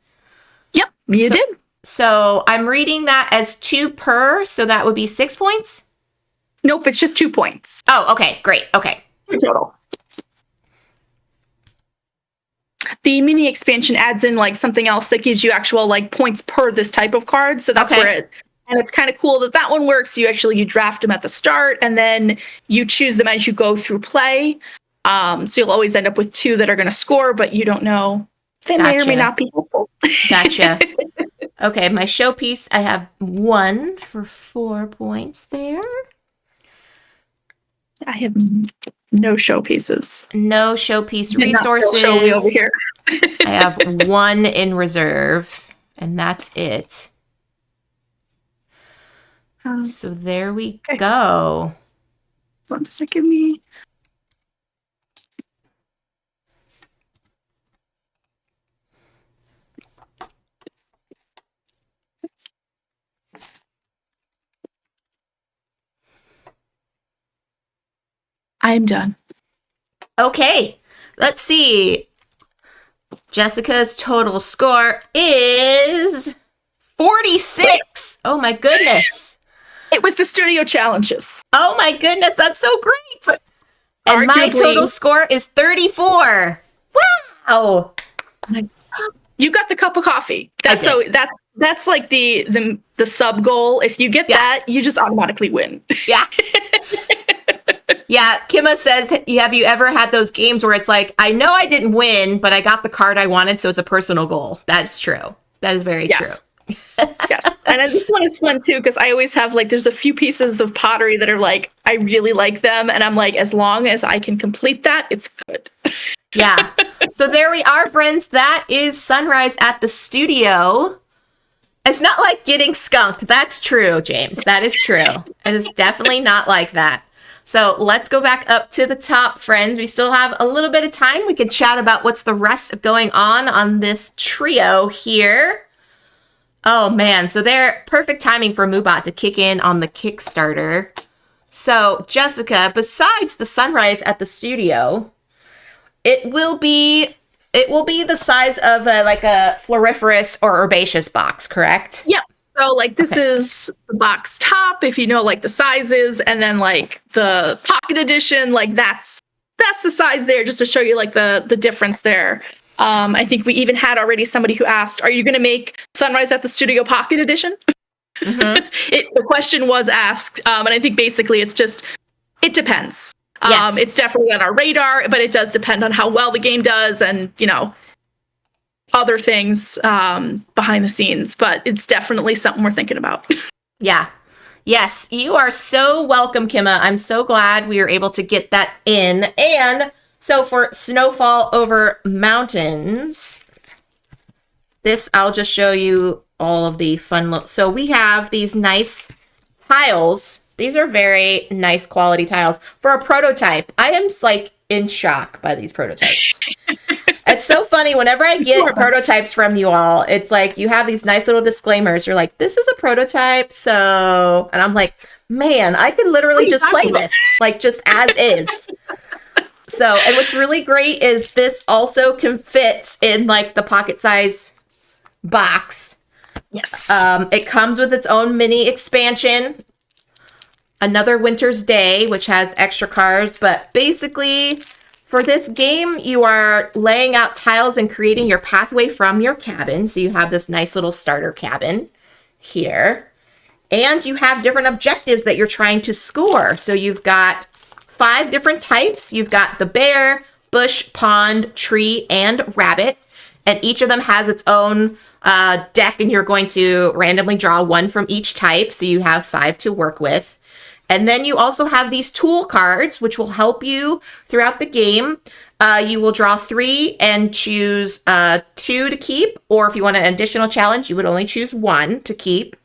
Yep, you did. So I'm reading that as 2 per, so that would be 6 points? Nope, it's just 2 points. Oh, okay, great. Okay. Total. The mini expansion adds in like something else that gives you actual like points per this type of card. So that's where and it's kind of cool that one works. You draft them at the start and then you choose them as you go through play. So you'll always end up with 2 that are going to score, but you don't know. They may or may not be helpful. Gotcha. Okay, my showpiece, I have 1 for 4 points there. I have no showpieces. No showpiece resources. Show me over here. I have 1 in reserve, and that's it. So there we go. What does that give me? I'm done. Okay, let's see. Jessica's total score is 46. Oh my goodness. It was the studio challenges. Oh my goodness, that's so great. And my total score is 34. Wow. Nice. You got the cup of coffee. That's like the sub goal. If you get that, you just automatically win. Yeah. Yeah, Kimma says, have you ever had those games where it's like, I know I didn't win, but I got the card I wanted, so it's a personal goal. That's true. That is very true. Yes. And this one is fun, too, because I always have, like, there's a few pieces of pottery that are, like, I really like them, and I'm like, as long as I can complete that, it's good. Yeah. So there we are, friends. That is Sunrise at the Studio. It's not like getting skunked. That's true, James. That is true. It is definitely not like that. So let's go back up to the top, friends. We still have a little bit of time. We can chat about what's the rest of going on this trio here. Oh, man. So they're perfect timing for Moobot to kick in on the Kickstarter. So, Jessica, besides the Sunrise at the Studio, it will be the size of a floriferous or herbaceous box, correct? Yep. So, like, this is the box top, if you know, like, the sizes, and then, like, the pocket edition, like, that's the size there, just to show you, like, the difference there. I think we even had already somebody who asked, are you going to make Sunrise at the Studio Pocket Edition? Mm-hmm. The question was asked, and I think basically it's just, it depends. Yes. It's definitely on our radar, but it does depend on how well the game does and, you know, other things behind the scenes, but it's definitely something we're thinking about. Yeah. Yes, you are so welcome, Kimma. I'm so glad we were able to get that in. And so for Snowfall Over Mountains, this, I'll just show you all of the fun. So we have these nice tiles. These are very nice quality tiles. For a prototype, I am like in shock by these prototypes. It's so funny. Whenever I get prototypes from you all, it's like you have these nice little disclaimers. You're like, this is a prototype. So, and I'm like, man, I could literally just play this like just as is. So, and what's really great is this also can fit in like the pocket size box. Yes. It comes with its own mini expansion. Another Winter's Day, which has extra cards. But basically, for this game, you are laying out tiles and creating your pathway from your cabin. So you have this nice little starter cabin here. And you have different objectives that you're trying to score. So you've got 5 different types. You've got the bear, bush, pond, tree, and rabbit. And each of them has its own deck, and you're going to randomly draw 1 from each type. So you have 5 to work with. And then you also have these tool cards, which will help you throughout the game. You will draw 3 and choose 2 to keep. Or if you want an additional challenge, you would only choose 1 to keep.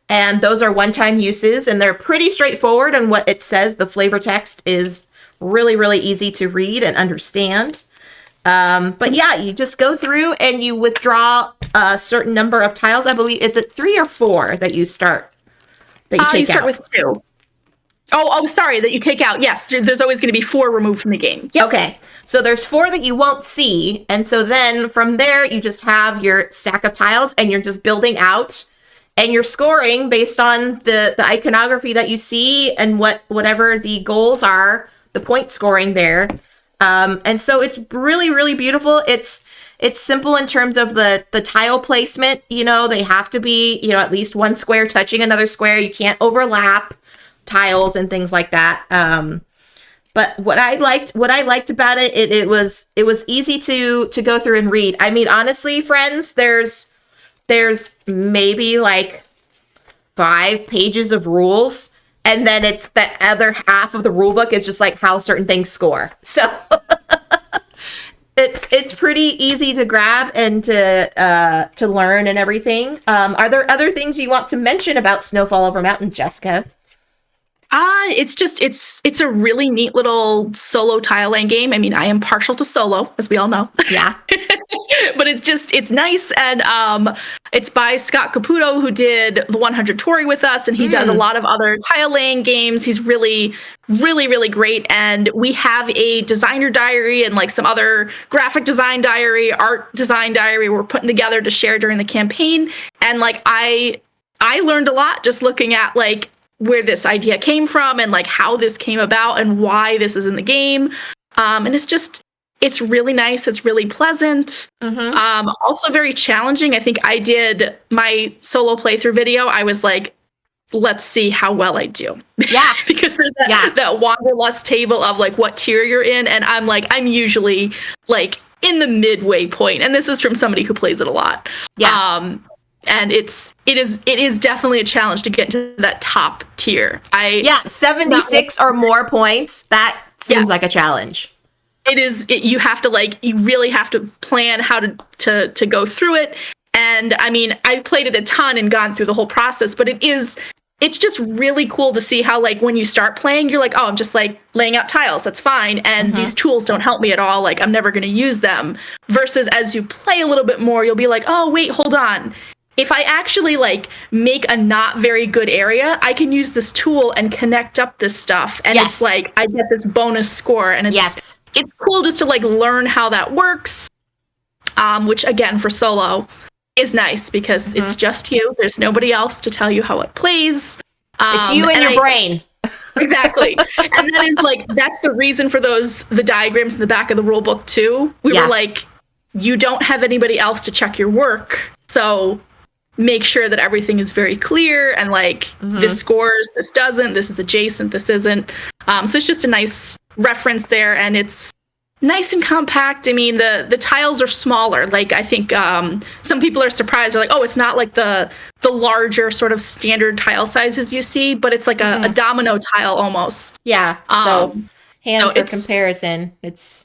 And those are one-time uses, and they're pretty straightforward. And what it says, the flavor text is really, really easy to read and understand. But yeah, you just go through and you withdraw a certain number of tiles. I believe, is it 3 or 4 that you start? That you take you start out? with 2. Oh, sorry, that you take out. Yes, there's always going to be 4 removed from the game. Yep. Okay, so there's 4 that you won't see. And so then from there, you just have your stack of tiles and you're just building out. And you're scoring based on the iconography that you see and whatever the goals are, the point scoring there. And so it's really, really beautiful. It's simple in terms of the tile placement. You know, they have to be, you know, at least one square touching another square. You can't overlap tiles and things like that. But what I liked about it, it was easy to go through and read. I mean, honestly, friends, there's maybe like 5 pages of rules, and then it's the other half of the rule book is just like how certain things score. So it's pretty easy to grab and to learn and everything. Are there other things you want to mention about Snowfall Over Mountain, Jessica? It's a really neat little solo tile laying game. I mean, I am partial to solo, as we all know. Yeah. But it's nice, and it's by Scott Caputo, who did the 100 Tory with us, and he does a lot of other tile laying games. He's really, really, really great, and we have a designer diary and like some other graphic design diary, art design diary we're putting together to share during the campaign. And like I learned a lot just looking at like where this idea came from and like how this came about and why this is in the game. And it's really nice. It's really pleasant. Also very challenging. I think I did my solo playthrough video. I was like, let's see how well I do. Yeah. Because there's that wanderlust table of like what tier you're in. And I'm usually like in the midway point. And this is from somebody who plays it a lot. Yeah. And it is definitely a challenge to get into that top tier. 76 or more points. That seems like a challenge. It is. You have to you really have to plan how to go through it. And I mean, I've played it a ton and gone through the whole process, but it's just really cool to see how like when you start playing, you're like, oh, I'm just like laying out tiles. That's fine. And these tools don't help me at all. Like I'm never going to use them. Versus as you play a little bit more, you'll be like, oh, wait, hold on. If I actually like make a not very good area, I can use this tool and connect up this stuff. And it's like, I get this bonus score. And it's cool just to like learn how that works. Which again, for solo is nice because it's just you. There's nobody else to tell you how it plays. It's you and your brain. Exactly. And that is like, that's the reason for the diagrams in the back of the rule book too. We were like, you don't have anybody else to check your work. So make sure that everything is very clear and like this scores, this doesn't, this is adjacent, this isn't. So it's just a nice reference there, and it's nice and compact. I mean, the tiles are smaller. Like I think some people are surprised. They're like, oh, it's not like the larger sort of standard tile sizes you see, but it's like a domino tile almost. Yeah. So for comparison, it's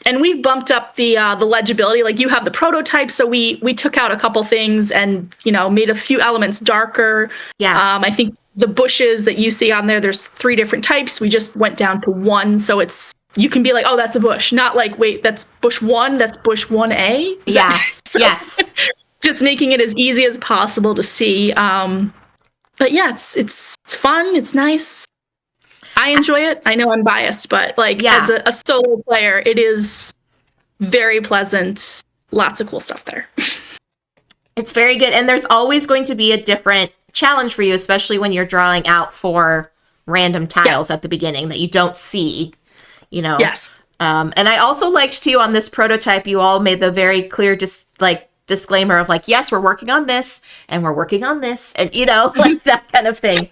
And we've bumped up the legibility. Like you have the prototype, so we took out a couple things and made a few elements darker. Yeah. I think the bushes that you see on there's 3 different types. We just went down to 1, so you can be like, oh, that's a bush, not like, wait, that's bush 1, that's bush 1A. Yes. Just making it as easy as possible to see. But yeah, it's fun. It's nice. I enjoy it. I know I'm biased, but as a solo player, it is very pleasant. Lots of cool stuff there. It's very good. And there's always going to be a different challenge for you, especially when you're drawing out for random tiles at the beginning that you don't see, you know. Yes. And I also liked too on this prototype, you all made the very clear disclaimer of like, yes, we're working on this and we're working on this, and you know, like that kind of thing.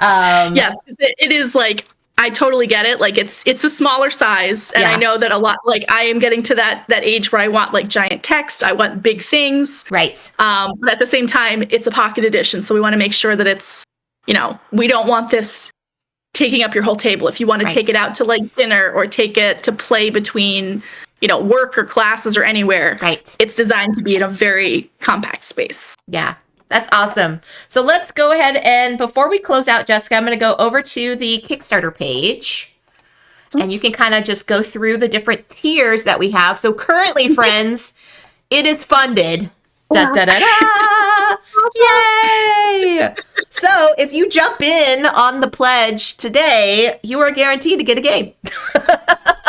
Yes, it is like, I totally get it. Like it's a smaller size, and I know that a lot, like I am getting to that age where I want like giant text, I want big things. Right. But at the same time, it's a pocket edition, so we want to make sure that it's, you know, we don't want this taking up your whole table. If you want to take it out to like dinner or take it to play between, you know, work or classes or anywhere. Right. It's designed to be in a very compact space. Yeah. That's awesome. So let's go ahead and before we close out, Jessica, I'm going to go over to the Kickstarter page and you can kind of just go through the different tiers that we have. So currently, friends, it is funded. Da, da, da, da. Yay! So if you jump in on the pledge today, you are guaranteed to get a game.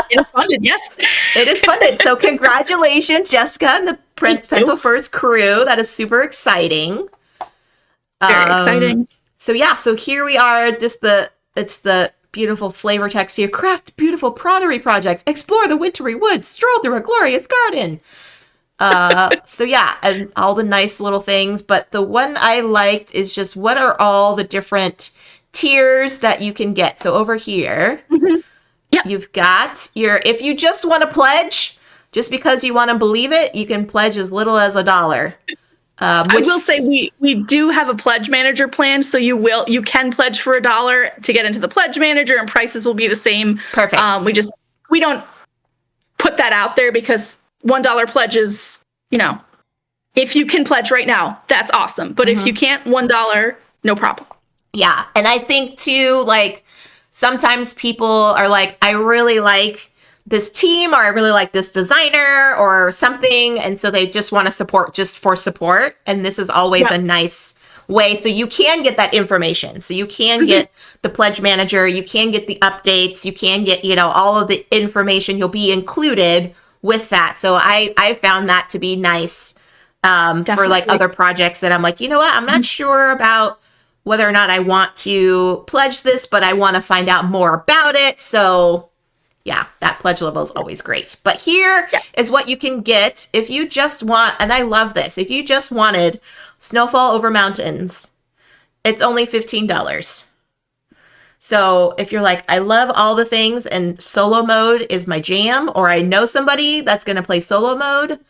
It is funded, yes. It is funded. So congratulations, Jessica and the Pencil First crew. That is super exciting. Very exciting. So yeah, so here we are. It's the beautiful flavor text here. Craft beautiful pottery projects. Explore the wintry woods. Stroll through a glorious garden. So yeah, and all the nice little things. But the one I liked is just what are all the different tiers that you can get. So over here, you've got if you just want to pledge, just because you want to believe it, you can pledge as little as $1. I will say we do have a pledge manager plan, so you can pledge for $1 to get into the pledge manager, and prices will be the same. Perfect. We don't put that out there because $1 pledges, you know, if you can pledge right now, that's awesome. But if you can't, $1, no problem. Yeah. And I think too, like sometimes people are like, I really like this team or I really like this designer or something. And so they just want to support just for support. And this is always a nice way. So you can get that information. So you can get the pledge manager, you can get the updates, you can get, you know, all of the information. You'll be included with that. So I found that to be nice for like other projects that I'm like, you know what, I'm not sure about whether or not I want to pledge this, but I want to find out more about it. So yeah, that pledge level is always great. But here is what you can get if you just want, and I love this, if you just wanted Snowfall Over Mountains, it's only $15. So if you're like, I love all the things and solo mode is my jam, or I know somebody that's going to play solo mode,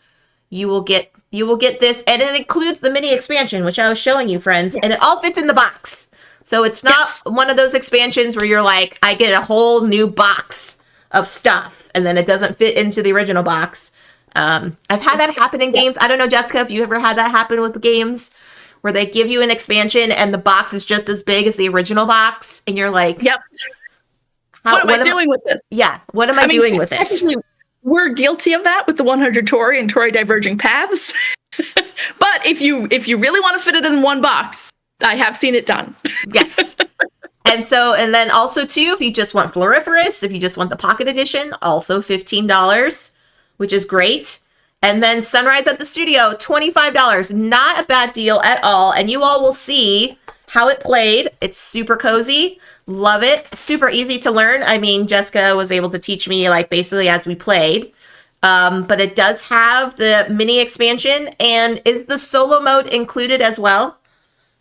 you will get this. And it includes the mini expansion, which I was showing you, friends, and it all fits in the box. So it's not one of those expansions where you're like, I get a whole new box of stuff and then it doesn't fit into the original box. I've had that happen in games. I don't know, Jessica, if you ever had that happen with games where they give you an expansion and the box is just as big as the original box. And you're like, what am I doing with this? Yeah. What am I doing with this? We're guilty of that with the 100 Tori and Tori Diverging Paths. But if you really want to fit it in one box, I have seen it done. Yes. And then also too, if you just want Floriferous, if you just want the pocket edition, also $15, which is great. And then Sunrise at the Studio, $25. Not a bad deal at all. And you all will see how it played. It's super cozy. Love it. Super easy to learn. I mean, Jessica was able to teach me like basically as we played. But it does have the mini expansion. And is the solo mode included as well?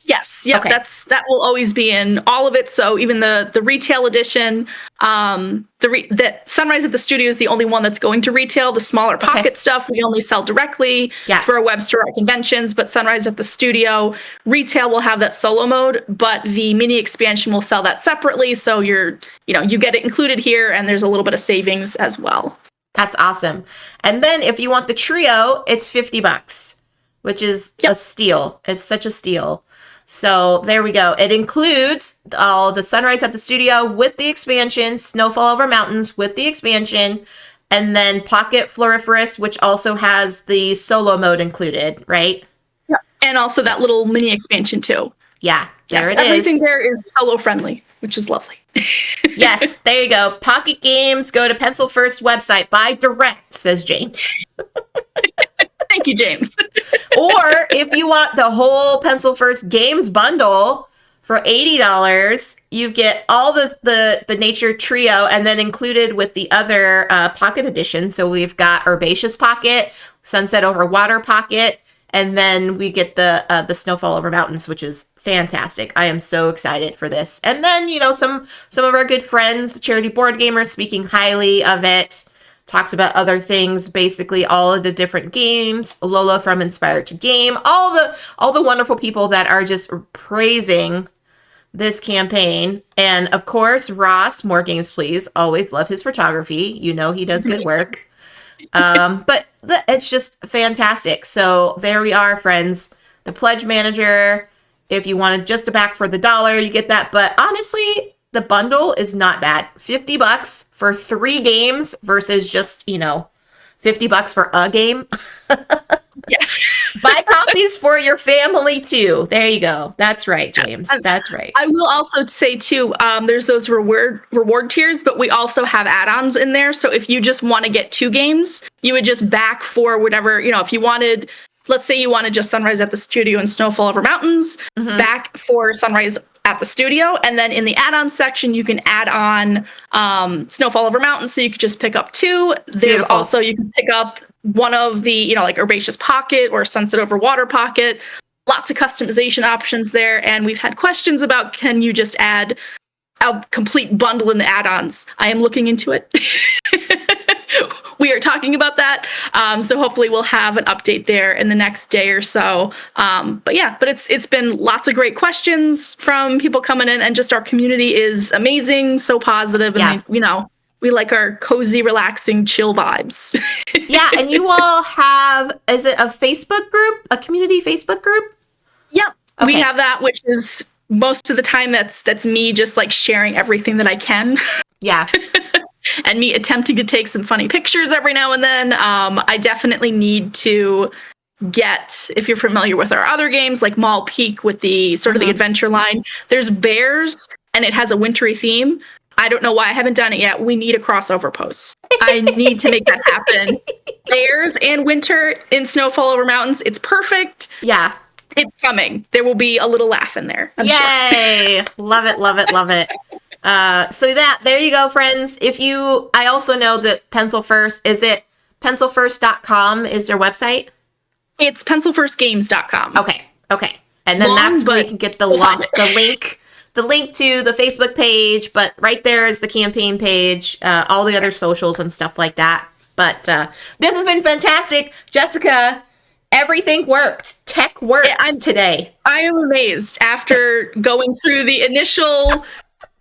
Yes. Yep. Okay. That will always be in all of it. So even the retail edition, the Sunrise at the Studio is the only one that's going to retail. The smaller pocket stuff we only sell directly through our web store at conventions. But Sunrise at the Studio retail will have that solo mode, but the mini expansion will sell that separately. So you get it included here, and there's a little bit of savings as well. That's awesome. And then if you want the trio, it's $50, which is a steal. It's such a steal. So there we go. It includes all the Sunrise at the Studio with the expansion, Snowfall Over Mountains with the expansion, and then Pocket Floriferous, which also has the solo mode included, right? Yeah. And also that little mini expansion too. Yeah, there it is. Everything there is solo friendly, which is lovely. Yes, there you go. Pocket Games, go to Pencil First website, buy direct, says James. Thank Thank you, James. Or if you want the whole Pencil First Games bundle for $80, you get all the nature trio, and then included with the other pocket edition. So we've got Herbaceous Pocket, Sunset Over Water Pocket, and then we get the Snowfall Over Mountains, which is fantastic. I am so excited for this. And then, some of our good friends, the Charity Board Gamers, speaking highly of it, talks about other things, basically all of the different games. Lola from Inspired to Game, all the wonderful people that are just praising this campaign. And of course, Ross, More Games Please, always love his photography. He does good work. But it's just fantastic. So there we are, friends. The Pledge Manager. If you wanted just a back for the $1, you get that. But honestly, the bundle is not bad. $50 for 3 games versus just, $50 for a game. Yeah. Buy copies for your family too. There you go. That's right, James. That's right. I will also say too, there's those reward tiers, but we also have add-ons in there. So if you just want to get 2 games, you would just back for whatever, if you wanted, let's say you wanted just Sunrise at the Studio and Snowfall Over Mountains, back for Sunrise at the Studio. And then in the add-on section, you can add on Snowfall Over Mountains. So you could just pick up 2. There's Beautiful. also, you can pick up one of the, like Herbaceous Pocket or Sunset Over Water Pocket. Lots of customization options there. And we've had questions about, can you just add a complete bundle in the add-ons? I am looking into it. We are talking about that. So hopefully we'll have an update there in the next day or so. But it's been lots of great questions from people coming in, and just our community is amazing, so positive, and we like our cozy, relaxing, chill vibes. Yeah, and you all have, is it a Facebook group, a community Facebook group? Yep, okay. We have that, which is most of the time that's me just like sharing everything that I can. Yeah. And me attempting to take some funny pictures every now and then. I definitely need to get, if you're familiar with our other games, like Mall Peak with the sort of the adventure line, there's bears and it has a wintry theme. I don't know why I haven't done it yet. We need a crossover post. I need to make that happen. Bears and winter in Snowfall Over Mountains. It's perfect. Yeah. It's coming. There will be a little laugh in there. I'm Yay! Sure. Love it, love it, love it. So there you go, friends. I also know that Pencil First, is it pencilfirst.com is their website? It's pencilfirstgames.com. Okay. And then that's where you can get the link to the Facebook page, but right there is the campaign page, all the other socials and stuff like that. But this has been fantastic. Jessica, everything worked. Tech worked today. I am amazed after going through the initial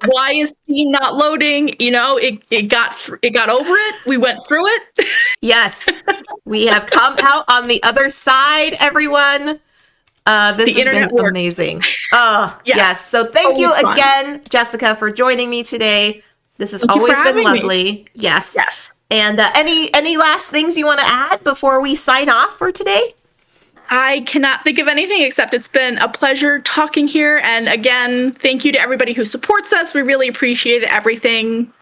why is Steam not loading? It got over it. We went through it. Yes. We have come out on the other side, everyone. This has been amazing. Oh, yes. So thank you again, Jessica, for joining me today. This has always been lovely. Me. Yes. And any last things you want to add before we sign off for today? I cannot think of anything except it's been a pleasure talking here. And again, thank you to everybody who supports us. We really appreciate it. Everything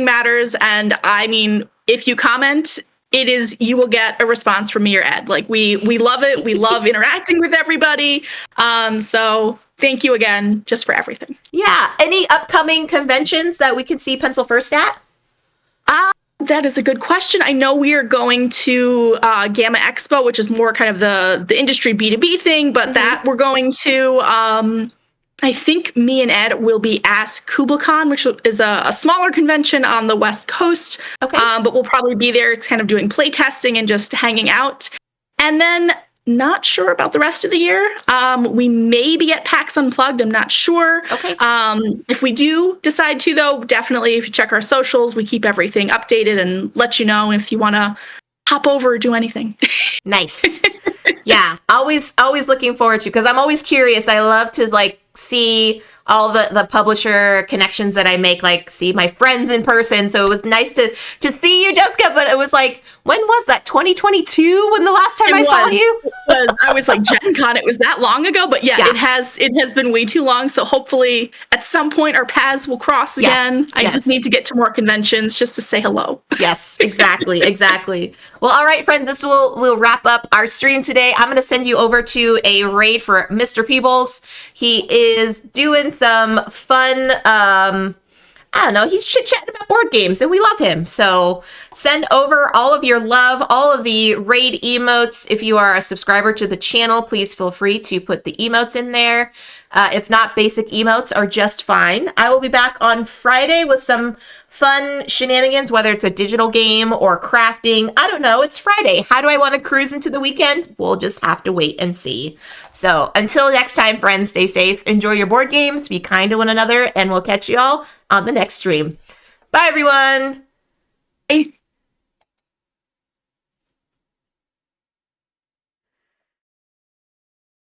matters. And I mean, if you comment, you will get a response from me or Ed. Like we love it. We love interacting with everybody. So thank you again just for everything. Yeah. Any upcoming conventions that we can see Pencil First at? That is a good question. I know we are going to Gamma Expo, which is more kind of the industry B2B thing, but that we're going to, I think me and Ed will be at KublaCon, which is a smaller convention on the West Coast. Okay. But we'll probably be there kind of doing play testing and just hanging out. And then not sure about the rest of the year. We may be at PAX Unplugged. I'm not sure. Okay. If we do decide to, though, definitely if you check our socials, we keep everything updated and let you know if you want to hop over or do anything. Nice. Yeah. Always looking forward to, because I'm always curious. I love to see all the publisher connections that I make, see my friends in person. So it was nice to see you, Jessica, but it was when was that? 2022 when the last time I saw you? I was like, Gen Con, it was that long ago, but yeah, it has been way too long. So hopefully at some point our paths will cross again. I just need to get to more conventions just to say hello. Yes, exactly. Well, all right, friends, this will wrap up our stream today. I'm going to send you over to a raid for Mr. Peebles. He is doing some fun, I don't know, he's chit-chatting about board games, and we love him. So send over all of your love, all of the raid emotes. If you are a subscriber to the channel, please feel free to put the emotes in there. If not, basic emotes are just fine. I will be back on Friday with some fun shenanigans, whether it's a digital game or crafting. I don't know. It's Friday. How do I want to cruise into the weekend? We'll just have to wait and see. So until next time, friends, stay safe, enjoy your board games, be kind to one another, and we'll catch you all on the next stream. Bye, everyone. Bye.